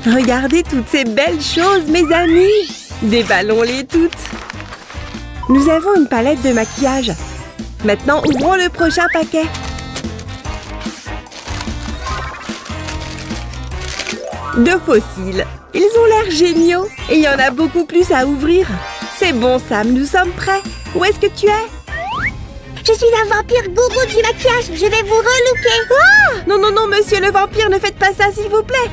Regardez toutes ces belles choses, mes amis. Déballons-les toutes. Nous avons une palette de maquillage. Maintenant, ouvrons le prochain paquet. De fossiles. Ils ont l'air géniaux. Et il y en a beaucoup plus à ouvrir. C'est bon, Sam, nous sommes prêts. Où est-ce que tu es? Je suis un vampire gourou du maquillage. Je vais vous relooker. Ah! Non, non, non, monsieur le vampire, ne faites pas ça, s'il vous plaît.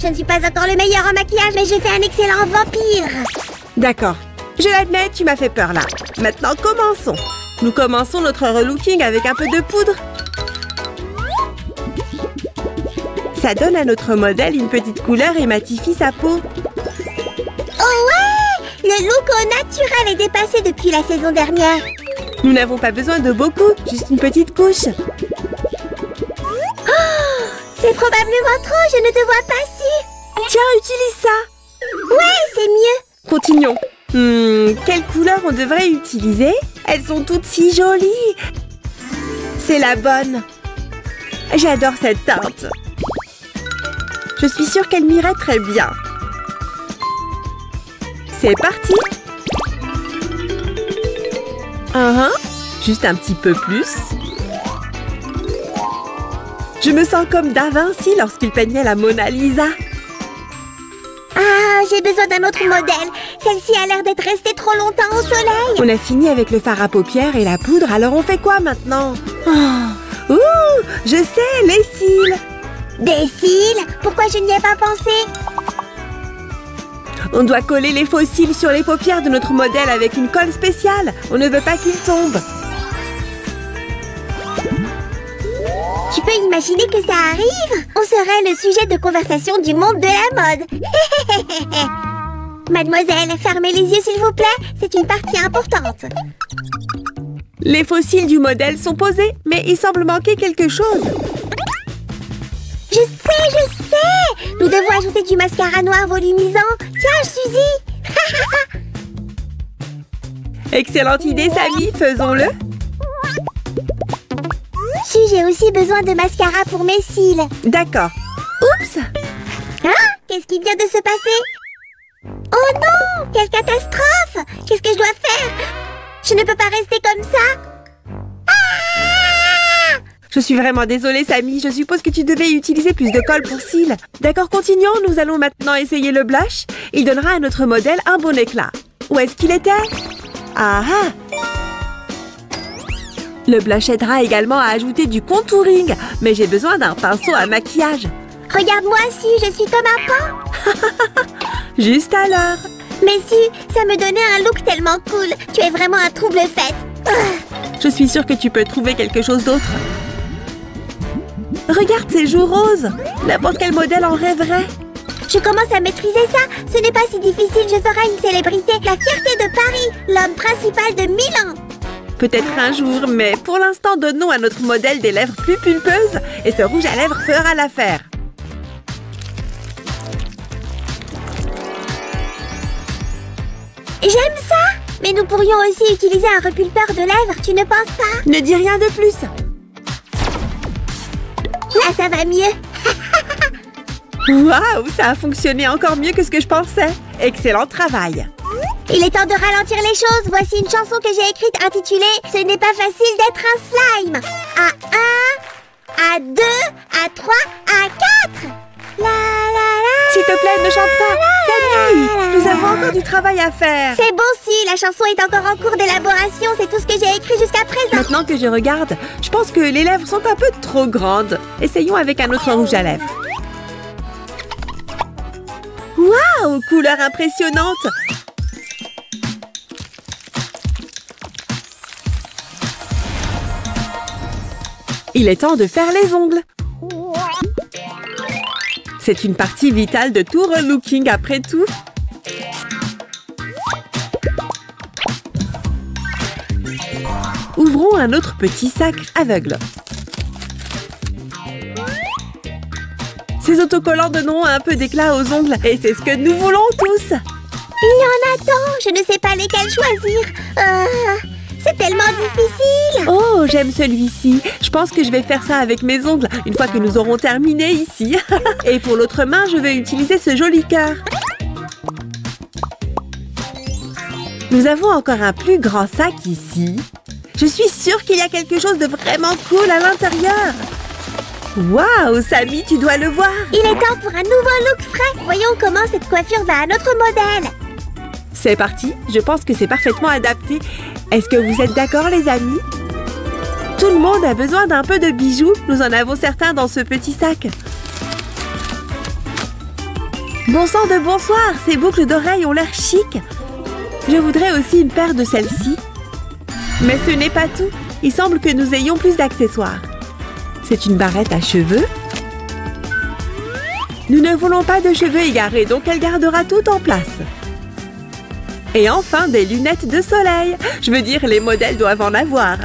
Je ne suis pas encore le meilleur en maquillage, mais je fais un excellent vampire. D'accord. Je l'admets, tu m'as fait peur là. Maintenant, commençons. Nous commençons notre relooking avec un peu de poudre. Ça donne à notre modèle une petite couleur et matifie sa peau. Oh ouais! Le look au naturel est dépassé depuis la saison dernière. Nous n'avons pas besoin de beaucoup, juste une petite couche. Oh, c'est probablement trop, je ne te vois pas si. Tiens, utilise ça. Ouais, c'est mieux. Continuons. Quelle couleur on devrait utiliser? Elles sont toutes si jolies. C'est la bonne. J'adore cette teinte. Je suis sûre qu'elle m'irait très bien. C'est parti. Juste un petit peu plus. Je me sens comme Da Vinci lorsqu'il peignait la Mona Lisa. Ah, j'ai besoin d'un autre modèle. Celle-ci a l'air d'être restée trop longtemps au soleil. On a fini avec le fard à paupières et la poudre, alors on fait quoi maintenant? Oh. Ouh, je sais, les cils. Des cils? Pourquoi je n'y ai pas pensé? On doit coller les faux cils sur les paupières de notre modèle avec une colle spéciale. On ne veut pas qu'ils tombent. Tu peux imaginer que ça arrive? On serait le sujet de conversation du monde de la mode. Mademoiselle, fermez les yeux s'il vous plaît. C'est une partie importante. Les faux cils du modèle sont posés, mais il semble manquer quelque chose. Je sais! Nous devons ajouter du mascara noir volumisant. Tiens, Suzy! Excellente idée, Samy, faisons-le. Si, j'ai aussi besoin de mascara pour mes cils. D'accord. Oups! Hein? Qu'est-ce qui vient de se passer? Oh non! Quelle catastrophe! Qu'est-ce que je dois faire? Je ne peux pas rester comme ça. Ah! Je suis vraiment désolée, Samy. Je suppose que tu devais utiliser plus de colle pour cils. D'accord, continuons. Nous allons maintenant essayer le blush. Il donnera à notre modèle un bon éclat. Où est-ce qu'il était? Ah ah! Le blush aidera également à ajouter du contouring. Mais j'ai besoin d'un pinceau à maquillage. Regarde-moi si, je suis comme un paon. Juste à l'heure. Mais si, ça me donnait un look tellement cool. Tu es vraiment un trouble-fête. Je suis sûre que tu peux trouver quelque chose d'autre. Regarde ces joues roses. N'importe quel modèle en rêverait. Je commence à maîtriser ça. Ce n'est pas si difficile, je ferai une célébrité. La fierté de Paris, l'homme principal de Milan. Peut-être un jour, mais pour l'instant, donnons à notre modèle des lèvres plus pulpeuses et ce rouge à lèvres fera l'affaire. J'aime ça! Mais nous pourrions aussi utiliser un repulpeur de lèvres, tu ne penses pas? Ne dis rien de plus. Là, ça va mieux. Waouh, ça a fonctionné encore mieux que ce que je pensais. Excellent travail. Il est temps de ralentir les choses. Voici une chanson que j'ai écrite intitulée « Ce n'est pas facile d'être un slime ». À 1, à 2, à 3, à 4. La la la. S'il te plaît, ne chante pas. Samy, nous avons encore du travail à faire. C'est bon si, la chanson est encore en cours d'élaboration. C'est tout ce que j'ai écrit jusqu'à présent. Maintenant que je regarde, je pense que les lèvres sont un peu trop grandes. Essayons avec un autre rouge à lèvres. Waouh, couleur impressionnante. Il est temps de faire les ongles. C'est une partie vitale de tout relooking après tout. Ouvrons un autre petit sac aveugle. Ces autocollants donneront un peu d'éclat aux ongles et c'est ce que nous voulons tous. Il y en a tant, je ne sais pas lesquels choisir. C'est tellement difficile. Oh, j'aime celui-ci. Je pense que je vais faire ça avec mes ongles une fois que nous aurons terminé ici. Et pour l'autre main, je vais utiliser ce joli cœur. Nous avons encore un plus grand sac ici. Je suis sûre qu'il y a quelque chose de vraiment cool à l'intérieur. Waouh, Samy, tu dois le voir. Il est temps pour un nouveau look frais. Voyons comment cette coiffure va à notre modèle. C'est parti. Je pense que c'est parfaitement adapté. Est-ce que vous êtes d'accord, les amis? Tout le monde a besoin d'un peu de bijoux. Nous en avons certains dans ce petit sac. Bon sang de bonsoir. Ces boucles d'oreilles ont l'air chic. Je voudrais aussi une paire de celles-ci. Mais ce n'est pas tout. Il semble que nous ayons plus d'accessoires. C'est une barrette à cheveux. Nous ne voulons pas de cheveux égarés, donc elle gardera tout en place. Et enfin, des lunettes de soleil. Je veux dire, les modèles doivent en avoir.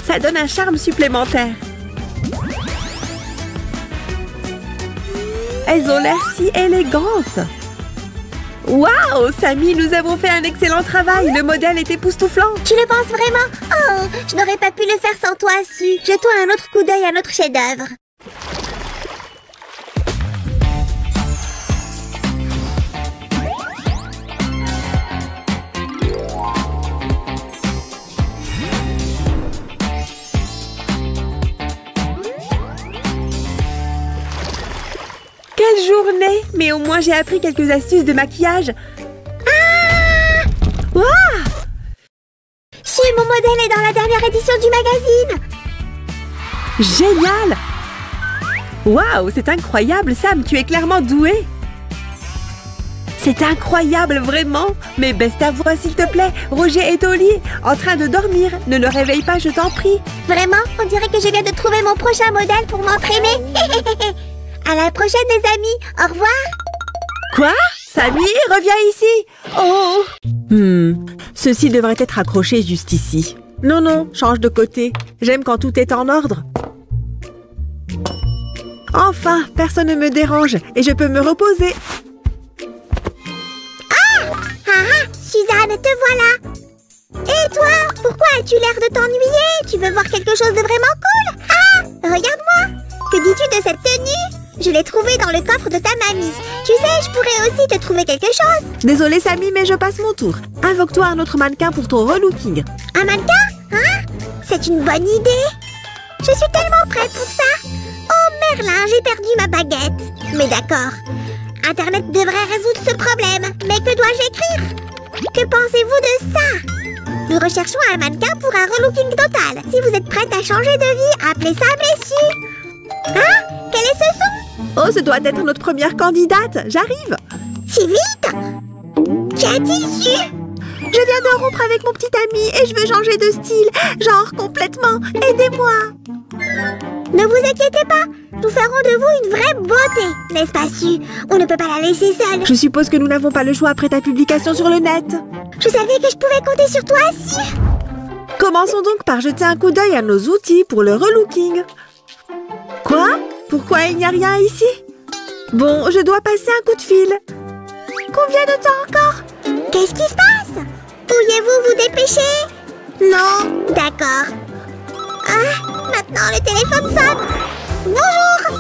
Ça donne un charme supplémentaire. Elles ont l'air si élégantes. Waouh, Samy, nous avons fait un excellent travail. Le modèle est époustouflant. Tu le penses vraiment? Oh, je n'aurais pas pu le faire sans toi, Su. Jetons un autre coup d'œil à notre chef-d'œuvre. Quelle journée! Mais au moins j'ai appris quelques astuces de maquillage. Ah! Waouh! Su, mon modèle est dans la dernière édition du magazine. Génial! Waouh, c'est incroyable, Sam, tu es clairement doué. C'est incroyable, vraiment. Mais baisse ta voix, s'il te plaît. Roger est au lit, en train de dormir. Ne le réveille pas, je t'en prie. Vraiment? On dirait que je viens de trouver mon prochain modèle pour m'entraîner. À la prochaine, les amis. Au revoir. Quoi? Samy, reviens ici. Oh! Ceci devrait être accroché juste ici. Non, non, change de côté. J'aime quand tout est en ordre. Enfin, personne ne me dérange et je peux me reposer. Suzanne, te voilà. Et toi? Pourquoi as-tu l'air de t'ennuyer? Tu veux voir quelque chose de vraiment cool? Ah! Regarde-moi. Que dis-tu de cette tenue? Je l'ai trouvée dans le coffre de ta mamie. Tu sais, je pourrais aussi te trouver quelque chose. Désolée, Samy, mais je passe mon tour. Invoque-toi un autre mannequin pour ton relooking. Un mannequin? Hein? C'est une bonne idée. Je suis tellement prête pour ça. Oh Merlin, j'ai perdu ma baguette. Mais d'accord, Internet devrait résoudre ce problème. Mais que dois-je écrire? Que pensez-vous de ça? Nous recherchons un mannequin pour un relooking total. Si vous êtes prête à changer de vie, appelez ça Messu. Hein? Quel est ce son? Oh, ce doit être notre première candidate. J'arrive. Si vite? Qu'y a-t-il su? Je viens de rompre avec mon petit ami et je veux changer de style. Genre complètement. Aidez-moi. Ne vous inquiétez pas. Nous ferons de vous une vraie beauté. N'est-ce pas, Su? On ne peut pas la laisser seule. Je suppose que nous n'avons pas le choix après ta publication sur le net. Je savais que je pouvais compter sur toi, Su. Commençons donc par jeter un coup d'œil à nos outils pour le relooking. Quoi? Pourquoi il n'y a rien ici? Bon, je dois passer un coup de fil. Combien de temps encore? Qu'est-ce qui se passe? Pourriez-vous vous dépêcher? Non. D'accord. Ah, maintenant le téléphone sonne. Bonjour.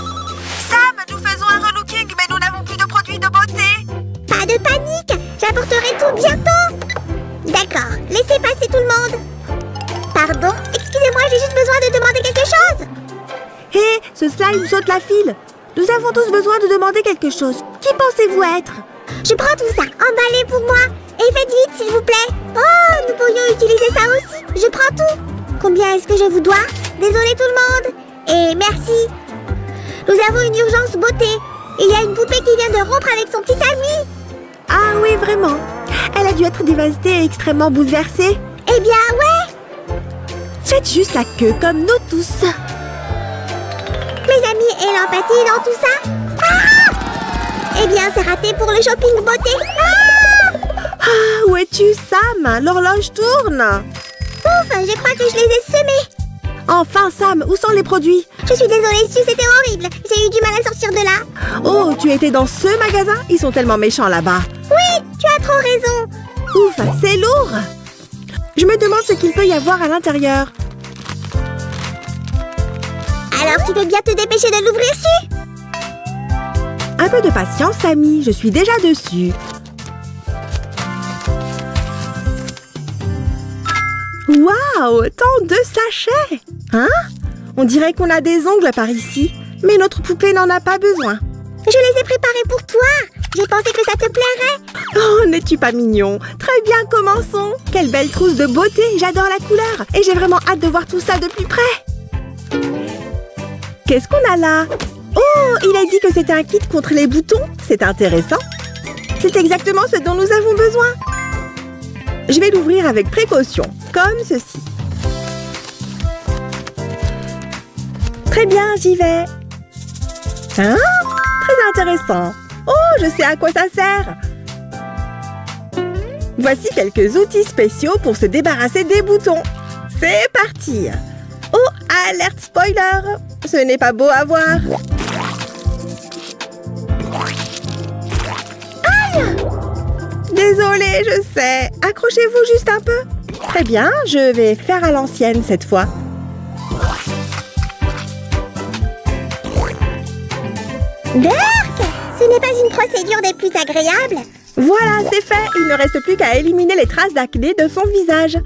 Sam, nous faisons un relooking, mais nous n'avons plus de produits de beauté. Pas de panique. J'apporterai tout bientôt. D'accord. Laissez passer tout le monde. Pardon, excusez-moi, j'ai juste besoin de demander quelque chose. Hé, ce slime saute la file. Nous avons tous besoin de demander quelque chose. Qui pensez-vous être? Je prends tout ça, emballez pour moi. Et faites vite, s'il vous plaît. Oh, nous pourrions utiliser ça aussi. Je prends tout. Combien est-ce que je vous dois? Désolé tout le monde. Et merci. Nous avons une urgence beauté. Il y a une poupée qui vient de rompre avec son petit ami. Ah oui, vraiment. Elle a dû être dévastée et extrêmement bouleversée. Eh bien, ouais. Faites juste la queue comme nous tous. Mes amis et l'empathie dans tout ça. Ah! Eh bien, c'est raté pour le shopping beauté. Ah! Ah, où es-tu, Sam? L'horloge tourne. Ouf, je crois que je les ai semés. Enfin, Sam, où sont les produits? Je suis désolée, Su, c'était horrible. J'ai eu du mal à sortir de là. Oh, tu étais dans ce magasin? Ils sont tellement méchants là-bas. Oui, tu as trop raison. Ouf, c'est lourd. Je me demande ce qu'il peut y avoir à l'intérieur. Alors, tu veux bien te dépêcher de l'ouvrir, Su? Un peu de patience, Sammy. Je suis déjà dessus. Waouh, tant de sachets! Hein? On dirait qu'on a des ongles par ici, mais notre poupée n'en a pas besoin. Je les ai préparés pour toi. J'ai pensé que ça te plairait. Oh, n'es-tu pas mignon? Très bien, commençons. Quelle belle trousse de beauté, j'adore la couleur. Et j'ai vraiment hâte de voir tout ça de plus près. Qu'est-ce qu'on a là? Oh, il a dit que c'était un kit contre les boutons. C'est intéressant. C'est exactement ce dont nous avons besoin. Je vais l'ouvrir avec précaution, comme ceci. Très bien, j'y vais. Hein? Très intéressant. Oh, je sais à quoi ça sert. Voici quelques outils spéciaux pour se débarrasser des boutons. C'est parti. Oh, alerte spoiler. Ce n'est pas beau à voir. Aïe! Désolée, je sais. Accrochez-vous juste un peu. Très bien, je vais faire à l'ancienne cette fois. Berk! Ce n'est pas une procédure des plus agréables. Voilà, c'est fait. Il ne reste plus qu'à éliminer les traces d'acné de son visage.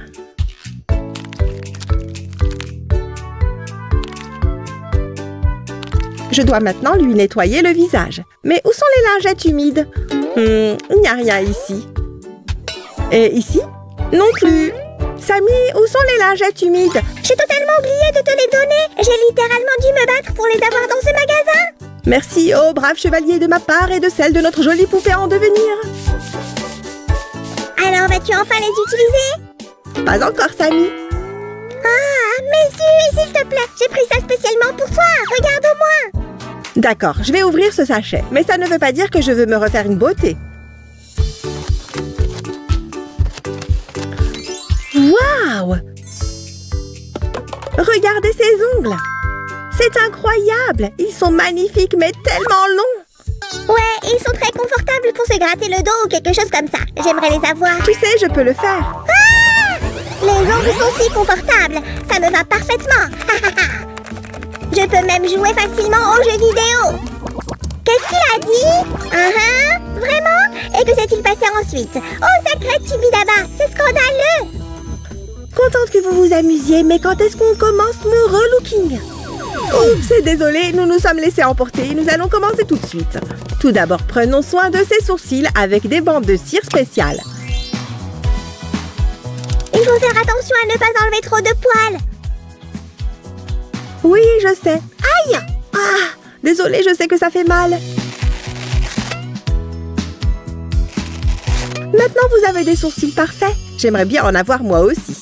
Je dois maintenant lui nettoyer le visage. Mais où sont les lingettes humides? Il n'y a rien ici. Et ici? Non plus. Sammy, où sont les lingettes humides? J'ai totalement oublié de te les donner. J'ai littéralement dû me battre pour les avoir dans ce magasin. Merci, oh brave chevalier de ma part et de celle de notre jolie poupée en devenir. Alors vas-tu enfin les utiliser? Pas encore, Sammy. Ah, mais s'il te plaît, j'ai pris ça spécialement pour toi. Regarde-moi. D'accord, je vais ouvrir ce sachet. Mais ça ne veut pas dire que je veux me refaire une beauté. Waouh! Regardez ces ongles! C'est incroyable! Ils sont magnifiques, mais tellement longs! Ouais, ils sont très confortables pour se gratter le dos ou quelque chose comme ça. J'aimerais les avoir. Tu sais, je peux le faire. Ah! Les ongles sont si confortables. Ça me va parfaitement. Je peux même jouer facilement aux jeux vidéo. Qu'est-ce qu'il a dit? Vraiment? Et que s'est-il passé ensuite? Oh, sacré Tibidaba, c'est scandaleux! Contente que vous vous amusiez, mais quand est-ce qu'on commence le relooking? Oups, désolé, nous nous sommes laissés emporter et nous allons commencer tout de suite. Tout d'abord, prenons soin de ses sourcils avec des bandes de cire spéciales. Il faut faire attention à ne pas enlever trop de poils. Oui, je sais. Aïe! Ah, désolé, je sais que ça fait mal. Maintenant, vous avez des sourcils parfaits. J'aimerais bien en avoir moi aussi.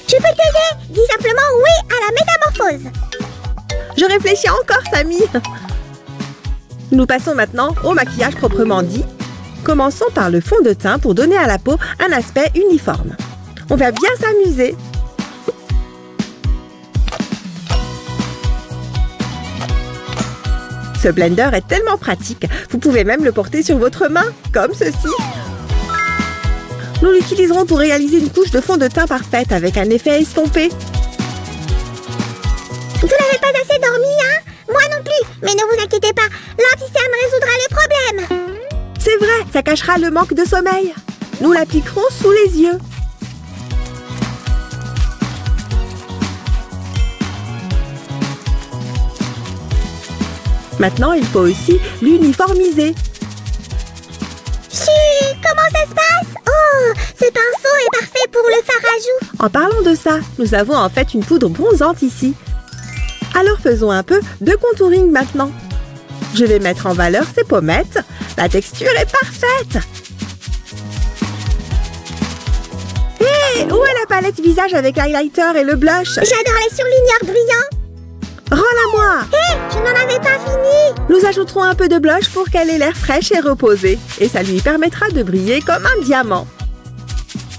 Je peux t'aider. Dis simplement oui à la métamorphose. Je réfléchis encore, Samy. Nous passons maintenant au maquillage proprement dit. Commençons par le fond de teint pour donner à la peau un aspect uniforme. On va bien s'amuser. Ce blender est tellement pratique, vous pouvez même le porter sur votre main, comme ceci. Nous l'utiliserons pour réaliser une couche de fond de teint parfaite avec un effet estompé. Vous n'avez pas assez dormi, hein? Moi non plus. Mais ne vous inquiétez pas, l'anti-cerne résoudra le problème. C'est vrai, ça cachera le manque de sommeil. Nous l'appliquerons sous les yeux. Maintenant, il faut aussi l'uniformiser. Chut, comment ça se passe? Oh, ce pinceau est parfait pour le fard à joues. En parlant de ça, nous avons en fait une poudre bronzante ici. Alors faisons un peu de contouring maintenant. Je vais mettre en valeur ces pommettes. La texture est parfaite. Hé, où est la palette visage avec l'highlighter et le blush? J'adore les surligneurs brillants. Rends-la-moi! Hé, je n'en avais pas fini. Nous ajouterons un peu de blush pour qu'elle ait l'air fraîche et reposée. Et ça lui permettra de briller comme un diamant.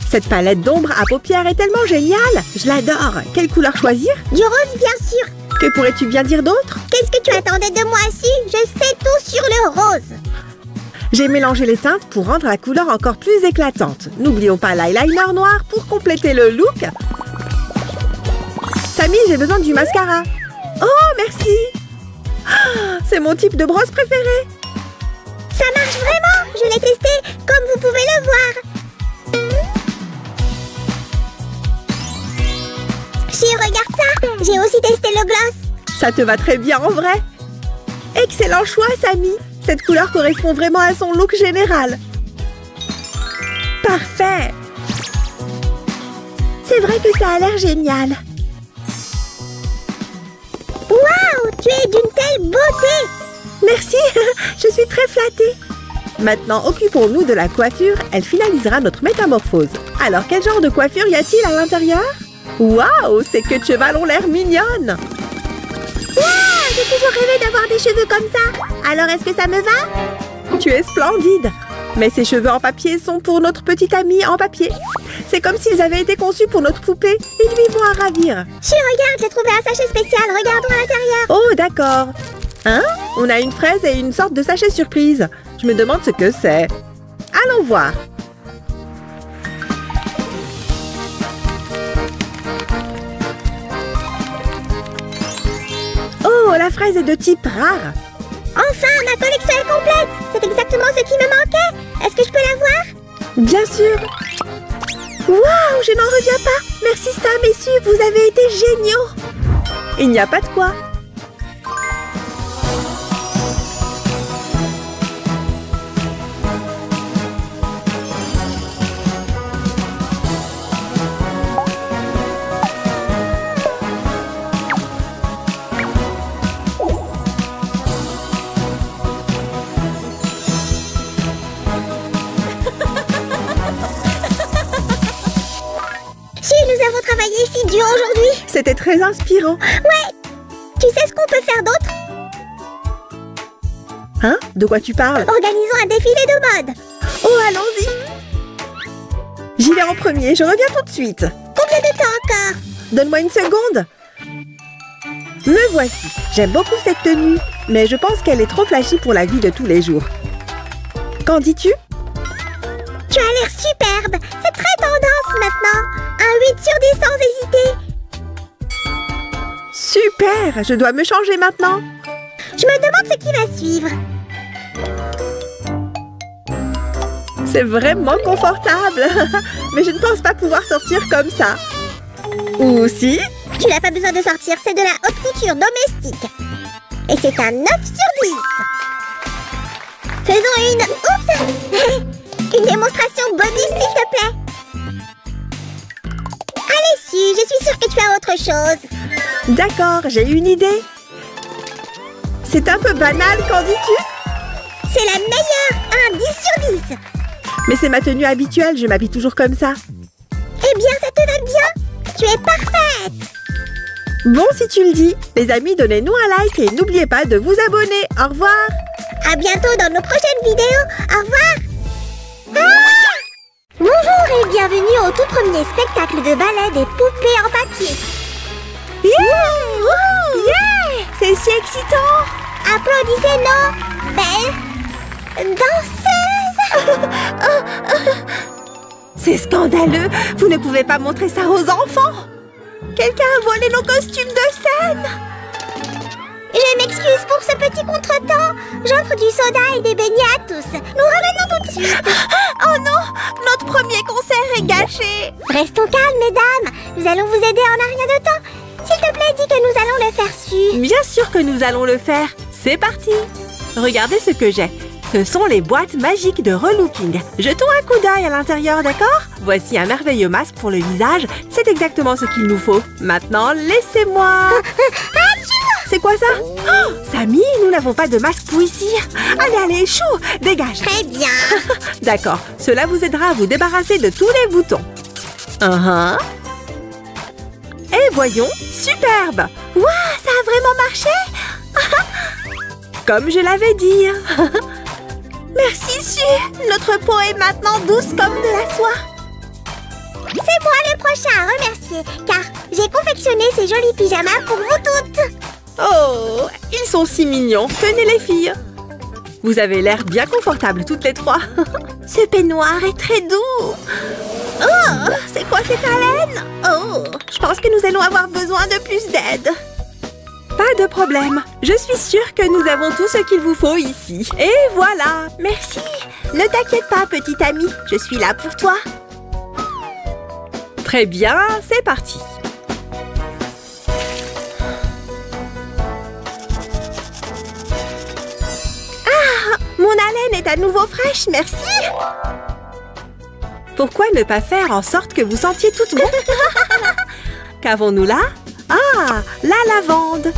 Cette palette d'ombre à paupières est tellement géniale. Je l'adore. Quelle couleur choisir? Du rose, bien sûr. Que pourrais-tu bien dire d'autre? Qu'est-ce que tu attendais de moi si? Je sais tout sur le rose. J'ai mélangé les teintes pour rendre la couleur encore plus éclatante. N'oublions pas l'eyeliner noir pour compléter le look. Samy, j'ai besoin du mascara. Oh, merci! Oh, c'est mon type de brosse préféré. Ça marche vraiment. Je l'ai testé, comme vous pouvez le voir. Si, regarde ça. J'ai aussi testé le gloss. Ça te va très bien en vrai. Excellent choix, Samy. Cette couleur correspond vraiment à son look général. Parfait. C'est vrai que ça a l'air génial. Waouh, tu es d'une telle beauté. Merci, je suis très flattée. Maintenant, occupons-nous de la coiffure. Elle finalisera notre métamorphose. Alors, quel genre de coiffure y a-t-il à l'intérieur? Waouh, ces queues de cheval ont l'air mignonnes. Waouh, j'ai toujours rêvé d'avoir des cheveux comme ça. Alors, est-ce que ça me va? Tu es splendide. Mais ces cheveux en papier sont pour notre petite amie en papier. C'est comme s'ils avaient été conçus pour notre poupée. Ils lui vont à ravir. Chut, regarde, j'ai trouvé un sachet spécial. Regardons à l'intérieur. Oh, d'accord. Hein? On a une fraise et une sorte de sachet surprise. Je me demande ce que c'est. Allons voir. Oh, la fraise est de type rare. Enfin, ma collection est complète. C'est exactement ce qui me manquait. Est-ce que je peux la voir? Bien sûr. Waouh, je n'en reviens pas. Merci Sam et Sue, vous avez été géniaux. Il n'y a pas de quoi. Nous avons travaillé si dur aujourd'hui. C'était très inspirant. Ouais. Tu sais ce qu'on peut faire d'autre? Hein? De quoi tu parles? Organisons un défilé de mode. Oh, allons-y. J'y vais en premier, je reviens tout de suite. Combien de temps encore? Donne-moi une seconde. Me voici. J'aime beaucoup cette tenue, mais je pense qu'elle est trop flashy pour la vie de tous les jours. Qu'en dis-tu? Tu as l'air superbe. C'est très tendance maintenant. Un 8 sur 10 sans hésiter. Super! Je dois me changer maintenant. Je me demande ce qui va suivre. C'est vraiment confortable. Mais je ne pense pas pouvoir sortir comme ça. Ou si? Tu n'as pas besoin de sortir, c'est de la haute couture domestique. Et c'est un 9 sur 10. Faisons une... Oups. Une démonstration body, s'il te plaît. Allez, Su, je suis sûre que tu as autre chose. D'accord, j'ai une idée. C'est un peu banal, qu'en dis-tu? C'est la meilleure, un 10 sur 10. Mais c'est ma tenue habituelle, je m'habille toujours comme ça. Eh bien, ça te va bien. Tu es parfaite. Bon, si tu le dis. Les amis, donnez-nous un like et n'oubliez pas de vous abonner. Au revoir. À bientôt dans nos prochaines vidéos. Au revoir. Ah! Bonjour et bienvenue au tout premier spectacle de ballet des poupées en papier. Yeah! C'est si excitant. Applaudissez nos belles danseuses. C'est scandaleux. Vous ne pouvez pas montrer ça aux enfants. Quelqu'un a volé nos costumes de scène. Je m'excuse pour ce petit contretemps. J'offre du soda et des beignets à tous. Nous revenons tout de suite. Oh non, notre premier concert est gâché. Restons calmes, mesdames. Nous allons vous aider en un rien de temps. S'il te plaît, dis que nous allons le faire, Su. Bien sûr que nous allons le faire. C'est parti. Regardez ce que j'ai. Ce sont les boîtes magiques de relooking. Jetons un coup d'œil à l'intérieur, d'accord? Voici un merveilleux masque pour le visage. C'est exactement ce qu'il nous faut. Maintenant, laissez-moi. C'est quoi ça? Oh, Samy, nous n'avons pas de masque pour ici. Allez, allez, chou, dégage. Très bien. D'accord, cela vous aidera à vous débarrasser de tous les boutons. Et voyons, superbe. Waouh, ça a vraiment marché. Comme je l'avais dit. Merci, Su. Notre peau est maintenant douce comme de la soie. C'est moi le prochain à remercier, car j'ai confectionné ces jolis pyjamas pour vous toutes. Oh, ils sont si mignons. Tenez les filles. Vous avez l'air bien confortables toutes les trois. Ce peignoir est très doux. Oh, c'est quoi cette haleine? Oh, je pense que nous allons avoir besoin de plus d'aide. Pas de problème. Je suis sûre que nous avons tout ce qu'il vous faut ici. Et voilà. Merci. Ne t'inquiète pas, petite amie. Je suis là pour toi. Très bien, c'est parti. Ah, mon haleine est à nouveau fraîche, merci. Pourquoi ne pas faire en sorte que vous sentiez toutes bon? Qu'avons-nous là? Ah, la lavande.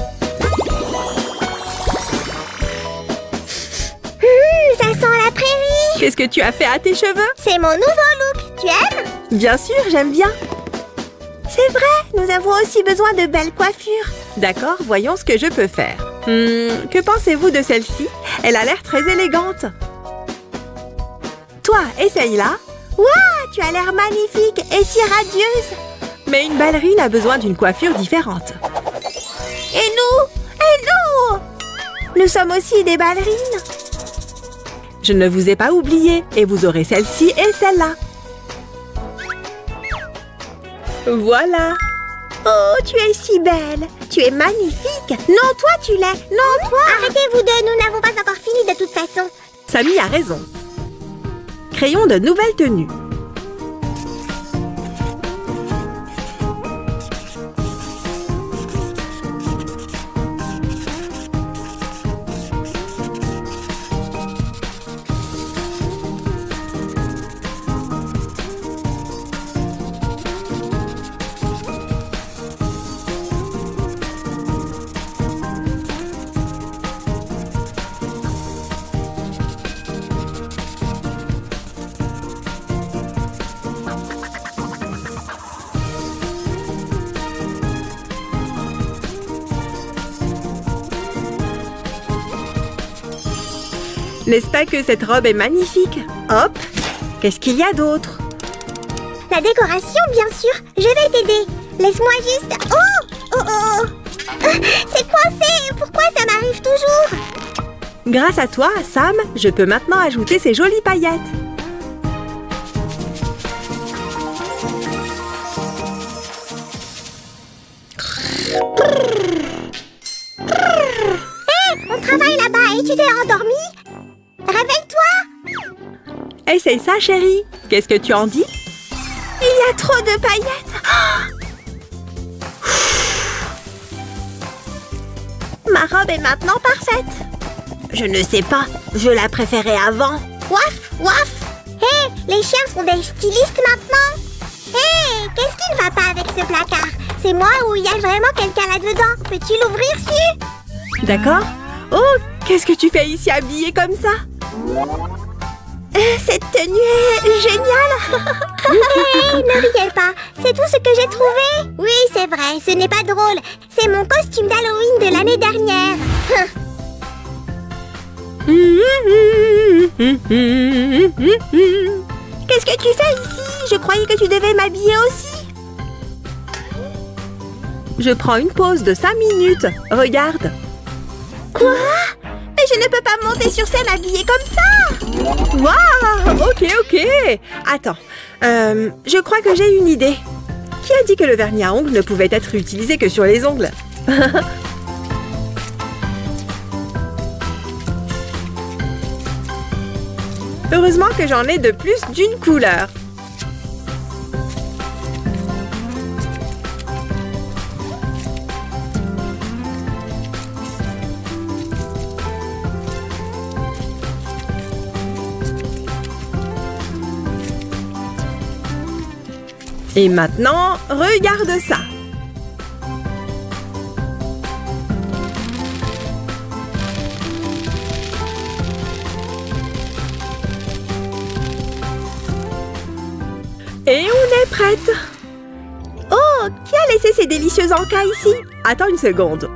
Ça sent la prairie. Qu'est-ce que tu as fait à tes cheveux? C'est mon nouveau look. Tu aimes? Bien sûr, j'aime bien. C'est vrai, nous avons aussi besoin de belles coiffures. D'accord, voyons ce que je peux faire. Que pensez-vous de celle-ci? Elle a l'air très élégante. Toi, essaye-la. Waouh, tu as l'air magnifique et si radieuse. Mais une ballerine a besoin d'une coiffure différente. Et nous? Et nous? Nous sommes aussi des ballerines. Je ne vous ai pas oublié et vous aurez celle-ci et celle-là. Voilà. Oh, tu es si belle. Tu es magnifique. Non, toi, tu l'es. Non, toi. Arrêtez, vous deux. Nous n'avons pas encore fini de toute façon. Samy a raison. Créons de nouvelles tenues. N'est-ce pas que cette robe est magnifique? Hop! Qu'est-ce qu'il y a d'autre? La décoration, bien sûr. Je vais t'aider. Laisse-moi juste... Oh! Oh oh! C'est coincé! Pourquoi ça m'arrive toujours? Grâce à toi, Sam, je peux maintenant ajouter ces jolies paillettes. Hé! On travaille là-bas et tu t'es endormi? Réveille-toi! Essaye ça, chérie. Qu'est-ce que tu en dis? Il y a trop de paillettes. Oh! Ma robe est maintenant parfaite. Je ne sais pas, je la préférais avant. Waf, waf. Hé, les chiens sont des stylistes maintenant. Hé, qu'est-ce qui ne va pas avec ce placard? C'est moi ou il y a vraiment quelqu'un là-dedans? Peux-tu l'ouvrir, si? D'accord. Oh, qu'est-ce que tu fais ici habillée comme ça? Cette tenue est géniale. Hé, ne riez pas. C'est tout ce que j'ai trouvé. Oui, c'est vrai, ce n'est pas drôle. C'est mon costume d'Halloween de l'année dernière. Qu'est-ce que tu fais ici? Je croyais que tu devais m'habiller aussi. Je prends une pause de 5 minutes. Regarde. Quoi? Mais je ne peux pas monter sur scène habillée comme ça. Waouh! Ok, ok. Attends, je crois que j'ai une idée. Qui a dit que le vernis à ongles ne pouvait être utilisé que sur les ongles? Heureusement que j'en ai de plus d'une couleur. Et maintenant, regarde ça. Et on est prête. Oh, qui a laissé ces délicieux encas ici? Attends une seconde.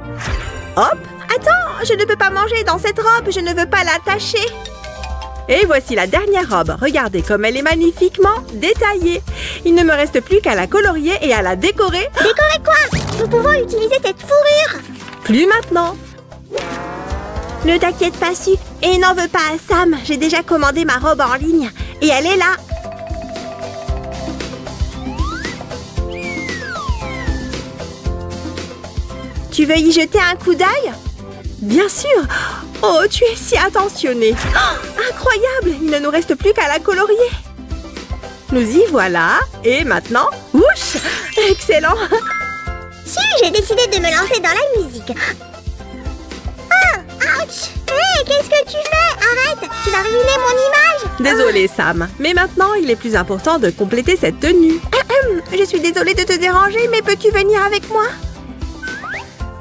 Hop, attends, je ne peux pas manger dans cette robe, je ne veux pas l'attacher. Et voici la dernière robe. Regardez comme elle est magnifiquement détaillée. Il ne me reste plus qu'à la colorier et à la décorer. Décorer quoi? Nous pouvons utiliser cette fourrure. Plus maintenant. Ne t'inquiète pas, Sue. Et n'en veux pas à Sam. J'ai déjà commandé ma robe en ligne. Et elle est là. Tu veux y jeter un coup d'œil? Bien sûr. Oh, tu es si attentionnée. Oh, incroyable. Il ne nous reste plus qu'à la colorier. Nous y voilà. Et maintenant, ouch! Excellent. Si, j'ai décidé de me lancer dans la musique. Ah, ouch! Hé, qu'est-ce que tu fais? Arrête, tu vas ruiner mon image. Désolée, Sam. Mais maintenant, il est plus important de compléter cette tenue. Je suis désolée de te déranger, mais peux-tu venir avec moi?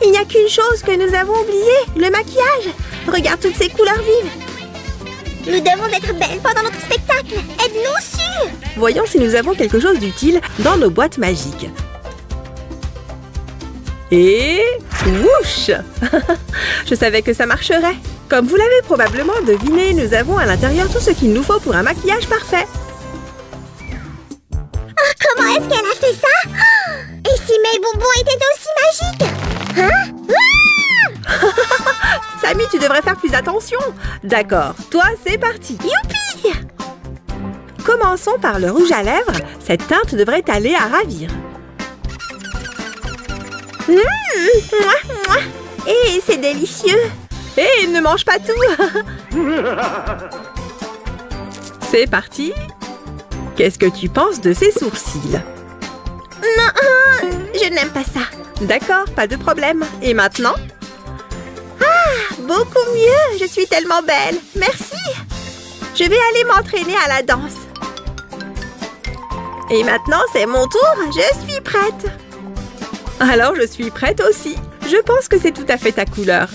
Il n'y a qu'une chose que nous avons oubliée, le maquillage. Regarde toutes ces couleurs vives. Nous devons être belles pendant notre spectacle. Aide-nous, Sue. Voyons si nous avons quelque chose d'utile dans nos boîtes magiques. Et... whoosh! Je savais que ça marcherait. Comme vous l'avez probablement deviné, nous avons à l'intérieur tout ce qu'il nous faut pour un maquillage parfait. Oh, comment est-ce qu'elle a fait ça? Oh, et si mes bonbons étaient aussi magiques? Hein? Ah! Sammy, tu devrais faire plus attention. D'accord, toi, c'est parti. Youpi! Commençons par le rouge à lèvres. Cette teinte devrait aller à ravir. Et c'est délicieux. Et ne mange pas tout. C'est parti. Qu'est-ce que tu penses de ces sourcils? Non, je n'aime pas ça. D'accord, pas de problème. Et maintenant? Ah, beaucoup mieux. Je suis tellement belle. Merci. Je vais aller m'entraîner à la danse. Et maintenant, c'est mon tour. Je suis prête. Alors, je suis prête aussi. Je pense que c'est tout à fait ta couleur.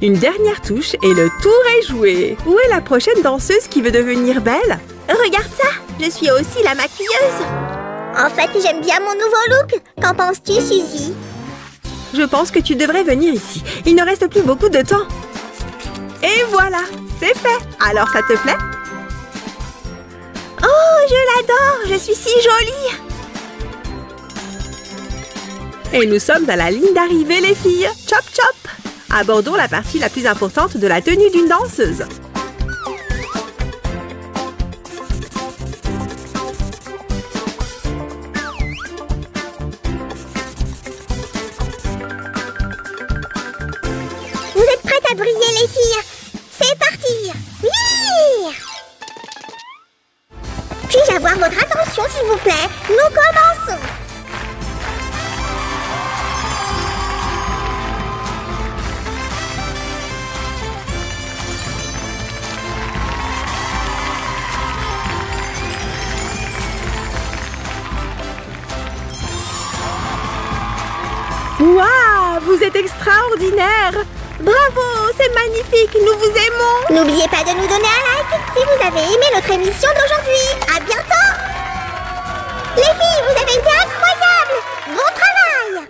Une dernière touche et le tour est joué. Où est la prochaine danseuse qui veut devenir belle? Regarde ça, je suis aussi la maquilleuse. En fait, j'aime bien mon nouveau look. Qu'en penses-tu, Suzy? Je pense que tu devrais venir ici. Il ne reste plus beaucoup de temps. Et voilà, c'est fait. Alors, ça te plaît? Oh, je l'adore. Je suis si jolie. Et nous sommes à la ligne d'arrivée, les filles. Chop, chop. Abordons la partie la plus importante de la tenue d'une danseuse. Vous êtes prêtes à briller, les filles? C'est parti! Oui! Waouh, vous êtes extraordinaire! Bravo, c'est magnifique, nous vous aimons! N'oubliez pas de nous donner un like si vous avez aimé notre émission d'aujourd'hui. À bientôt! Les filles, vous avez été incroyables! Bon travail!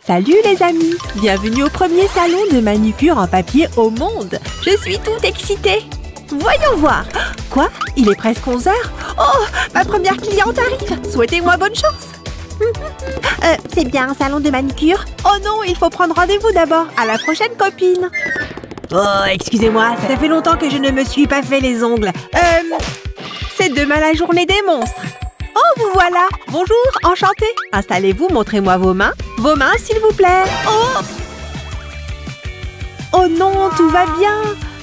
Salut les amis! Bienvenue au premier salon de manucure en papier au monde! Je suis toute excitée! Voyons voir! Quoi? Il est presque 11 heures? Oh! Ma première cliente arrive! Souhaitez-moi bonne chance! C'est bien un salon de manucure? Oh non, il faut prendre rendez-vous d'abord! À la prochaine copine! Oh, excusez-moi, ça fait longtemps que je ne me suis pas fait les ongles. C'est demain la journée des monstres! Oh, vous voilà! Bonjour, enchantée! Installez-vous, montrez-moi vos mains. Vos mains, s'il vous plaît! Oh! Oh non, tout va bien!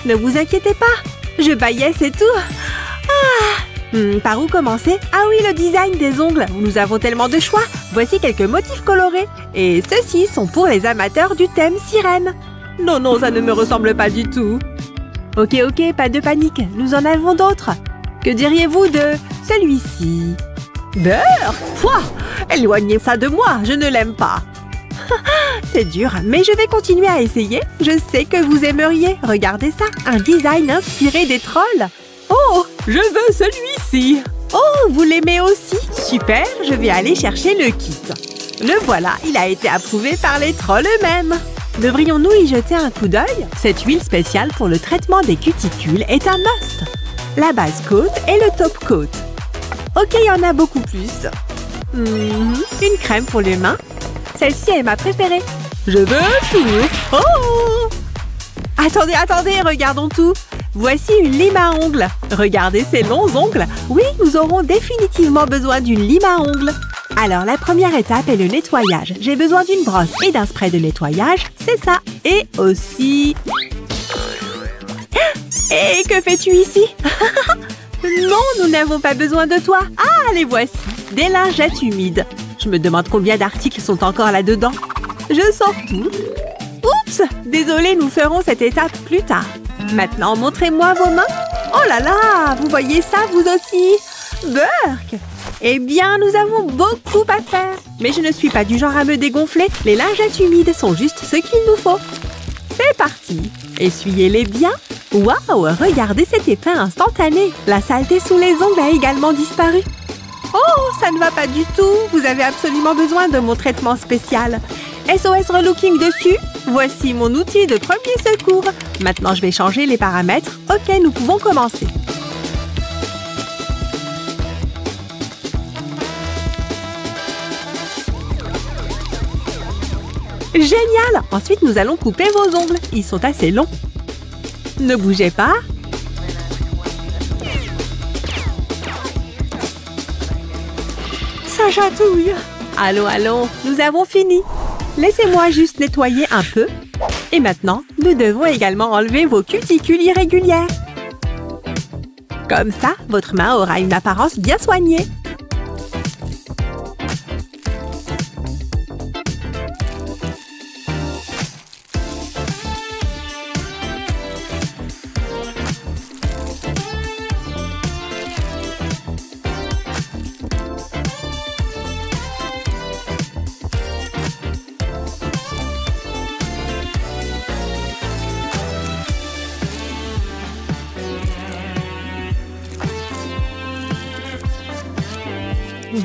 Ne vous inquiétez pas! Je baillais, c'est tout! Ah! Par où commencer? Ah oui, le design des ongles! Nous avons tellement de choix! Voici quelques motifs colorés. Et ceux-ci sont pour les amateurs du thème sirène. Non, non, ça ne me ressemble pas du tout. Ok, pas de panique. Nous en avons d'autres. Que diriez-vous de celui-ci? Beurre! Pouah! Éloignez ça de moi, je ne l'aime pas. C'est dur, mais je vais continuer à essayer. Je sais que vous aimeriez. Regardez ça, un design inspiré des trolls. Oh, je veux celui-ci. Oh, vous l'aimez aussi? Super, je vais aller chercher le kit. Le voilà, il a été approuvé par les trolls eux-mêmes. Devrions-nous y jeter un coup d'œil? Cette huile spéciale pour le traitement des cuticules est un must. La base coat et le top coat. Ok, il y en a beaucoup plus. Une crème pour les mains. Celle-ci est ma préférée. Je veux tout. Oh! Attendez, regardons tout. Voici une lime à ongles. Regardez ces longs ongles. Oui, nous aurons définitivement besoin d'une lime à ongles. Alors, la première étape est le nettoyage. J'ai besoin d'une brosse et d'un spray de nettoyage. C'est ça. Et aussi... Et que fais-tu ici? Non, nous n'avons pas besoin de toi. Ah, les voici. Des lingettes humides. Je me demande combien d'articles sont encore là-dedans. Je sors tout. Oups! Désolée, nous ferons cette étape plus tard. Maintenant, montrez-moi vos mains. Oh là là! Vous voyez ça, vous aussi? Burk! Eh bien, nous avons beaucoup à faire. Mais je ne suis pas du genre à me dégonfler. Les lingettes humides sont juste ce qu'il nous faut. C'est parti. Essuyez-les bien. Waouh! Regardez cet effet instantané. La saleté sous les ongles a également disparu. Oh, ça ne va pas du tout. Vous avez absolument besoin de mon traitement spécial. SOS Relooking dessus. Voici mon outil de premier secours. Maintenant, je vais changer les paramètres. Ok, nous pouvons commencer. Génial! Ensuite, nous allons couper vos ongles. Ils sont assez longs. Ne bougez pas. Ça chatouille. Allons, nous avons fini. Laissez-moi juste nettoyer un peu. Et maintenant, nous devons également enlever vos cuticules irrégulières. Comme ça, votre main aura une apparence bien soignée.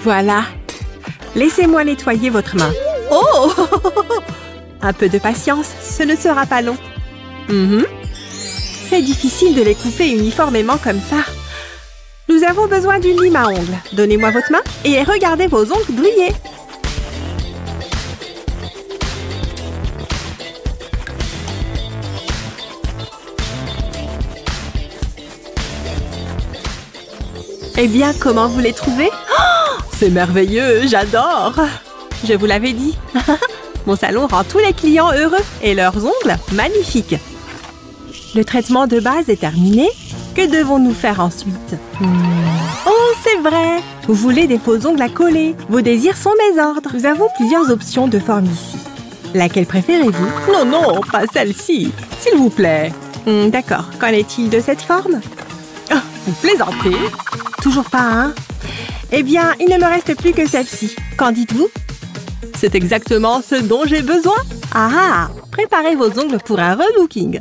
Voilà. Laissez-moi nettoyer votre main. Oh! Un peu de patience, ce ne sera pas long. C'est difficile de les couper uniformément comme ça. Nous avons besoin d'une lime à ongles. Donnez-moi votre main et regardez vos ongles briller. Eh bien, comment vous les trouvez? Oh, c'est merveilleux, j'adore! Je vous l'avais dit. Mon salon rend tous les clients heureux et leurs ongles magnifiques. Le traitement de base est terminé. Que devons-nous faire ensuite? Oh, c'est vrai! Vous voulez des faux ongles à coller. Vos désirs sont mes ordres. Nous avons plusieurs options de forme ici. Laquelle préférez-vous? Non, non, pas celle-ci. S'il vous plaît. D'accord. Qu'en est-il de cette forme? Oh, vous plaisantez? Toujours pas, hein? Eh bien, il ne me reste plus que celle-ci. Qu'en dites-vous? C'est exactement ce dont j'ai besoin. Ah! Préparez vos ongles pour un relooking.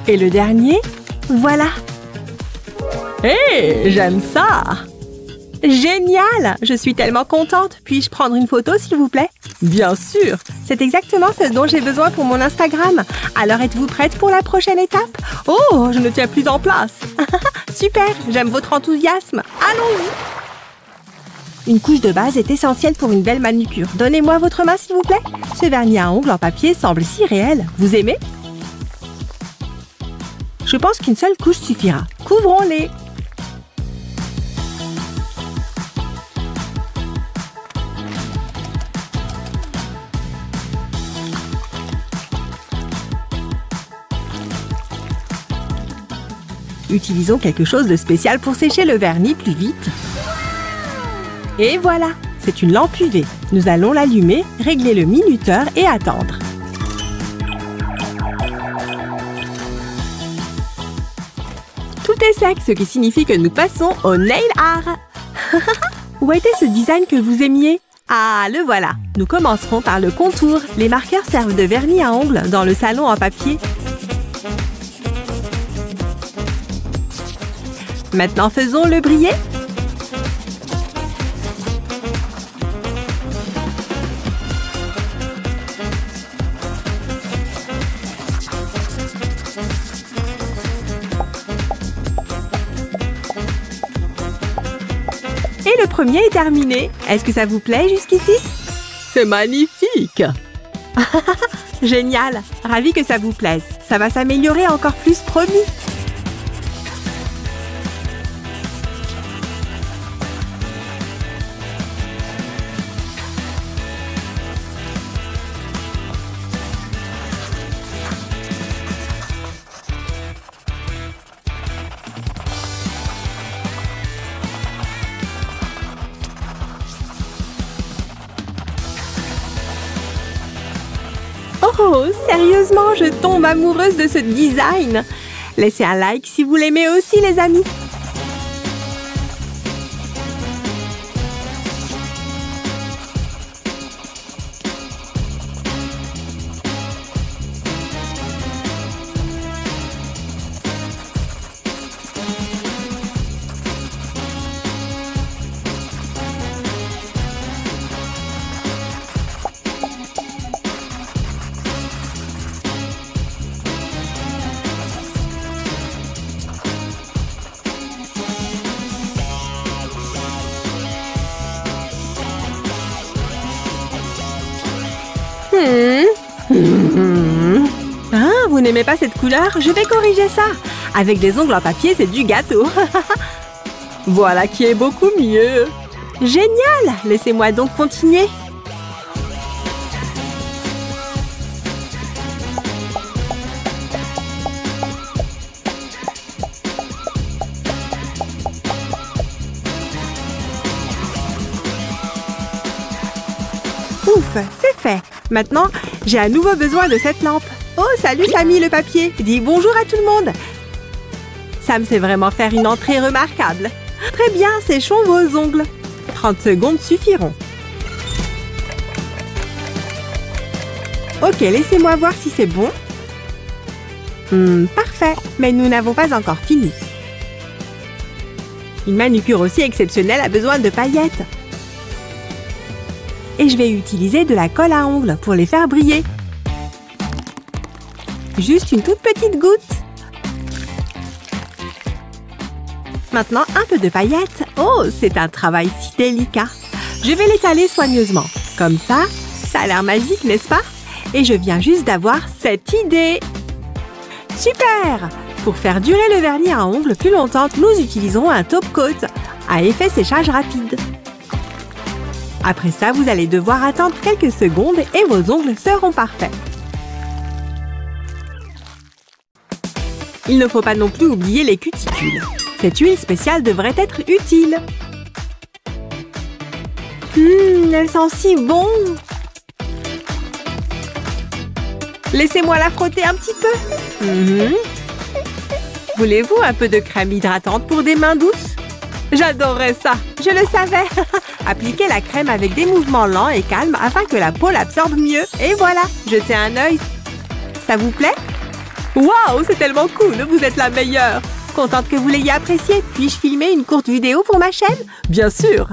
Et le dernier, voilà. Hé, j'aime ça! Génial! Je suis tellement contente. Puis-je prendre une photo, s'il vous plaît? Bien sûr! C'est exactement ce dont j'ai besoin pour mon Instagram. Alors, êtes-vous prête pour la prochaine étape? Oh, je ne tiens plus en place. Super! J'aime votre enthousiasme. Allons-y! Une couche de base est essentielle pour une belle manucure. Donnez-moi votre main, s'il vous plaît. Ce vernis à ongles en papier semble si réel. Vous aimez? Je pense qu'une seule couche suffira. Couvrons-les. Utilisons quelque chose de spécial pour sécher le vernis plus vite. Et voilà, c'est une lampe UV. Nous allons l'allumer, régler le minuteur et attendre. Tout est sec, ce qui signifie que nous passons au nail art. Où était ce design que vous aimiez? Ah, le voilà. Nous commencerons par le contour. Les marqueurs servent de vernis à ongles dans le salon en papier. Maintenant, faisons le briller. Et le premier est terminé. Est-ce que ça vous plaît jusqu'ici? C'est magnifique! Génial! Ravi que ça vous plaise. Ça va s'améliorer encore plus, promis. Oh, sérieusement, je tombe amoureuse de ce design. Laissez un like si vous l'aimez aussi, les amis. Ah, vous n'aimez pas cette couleur? Je vais corriger ça. Avec des ongles en papier, c'est du gâteau. Voilà qui est beaucoup mieux. Génial! Laissez-moi donc continuer. Ouf, c'est fait. Maintenant, j'ai à nouveau besoin de cette lampe. Oh, salut Samy le papier. Dis bonjour à tout le monde. Sam sait vraiment faire une entrée remarquable. Très bien, séchons vos ongles. 30 secondes suffiront. Ok, laissez-moi voir si c'est bon. Parfait, mais nous n'avons pas encore fini. Une manucure aussi exceptionnelle a besoin de paillettes. Et je vais utiliser de la colle à ongles pour les faire briller. Juste une toute petite goutte. Maintenant, un peu de paillettes. Oh, c'est un travail si délicat. Je vais l'étaler soigneusement. Comme ça, ça a l'air magique, n'est-ce pas? Et je viens juste d'avoir cette idée. Super! Pour faire durer le vernis à ongles plus longtemps, nous utiliserons un top coat à effet séchage rapide. Après ça, vous allez devoir attendre quelques secondes et vos ongles seront parfaits. Il ne faut pas non plus oublier les cuticules. Cette huile spéciale devrait être utile. Elle sent si bon! Laissez-moi la frotter un petit peu. Voulez-vous un peu de crème hydratante pour des mains douces? J'adorerais ça! Je le savais! Appliquez la crème avec des mouvements lents et calmes afin que la peau l'absorbe mieux. Et voilà! Jetez un œil. Ça vous plaît? Waouh! C'est tellement cool! Vous êtes la meilleure! Contente que vous l'ayez apprécié. Puis-je filmer une courte vidéo pour ma chaîne? Bien sûr!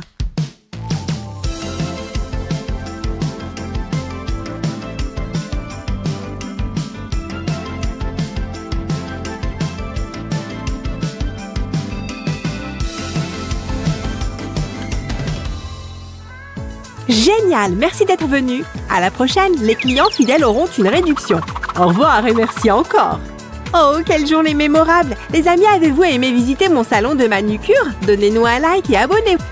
Génial! Merci d'être venu! À la prochaine, les clients fidèles auront une réduction. Au revoir et merci encore! Oh, quelle journée mémorable! Les amis, avez-vous aimé visiter mon salon de manucure? Donnez-nous un like et abonnez-vous!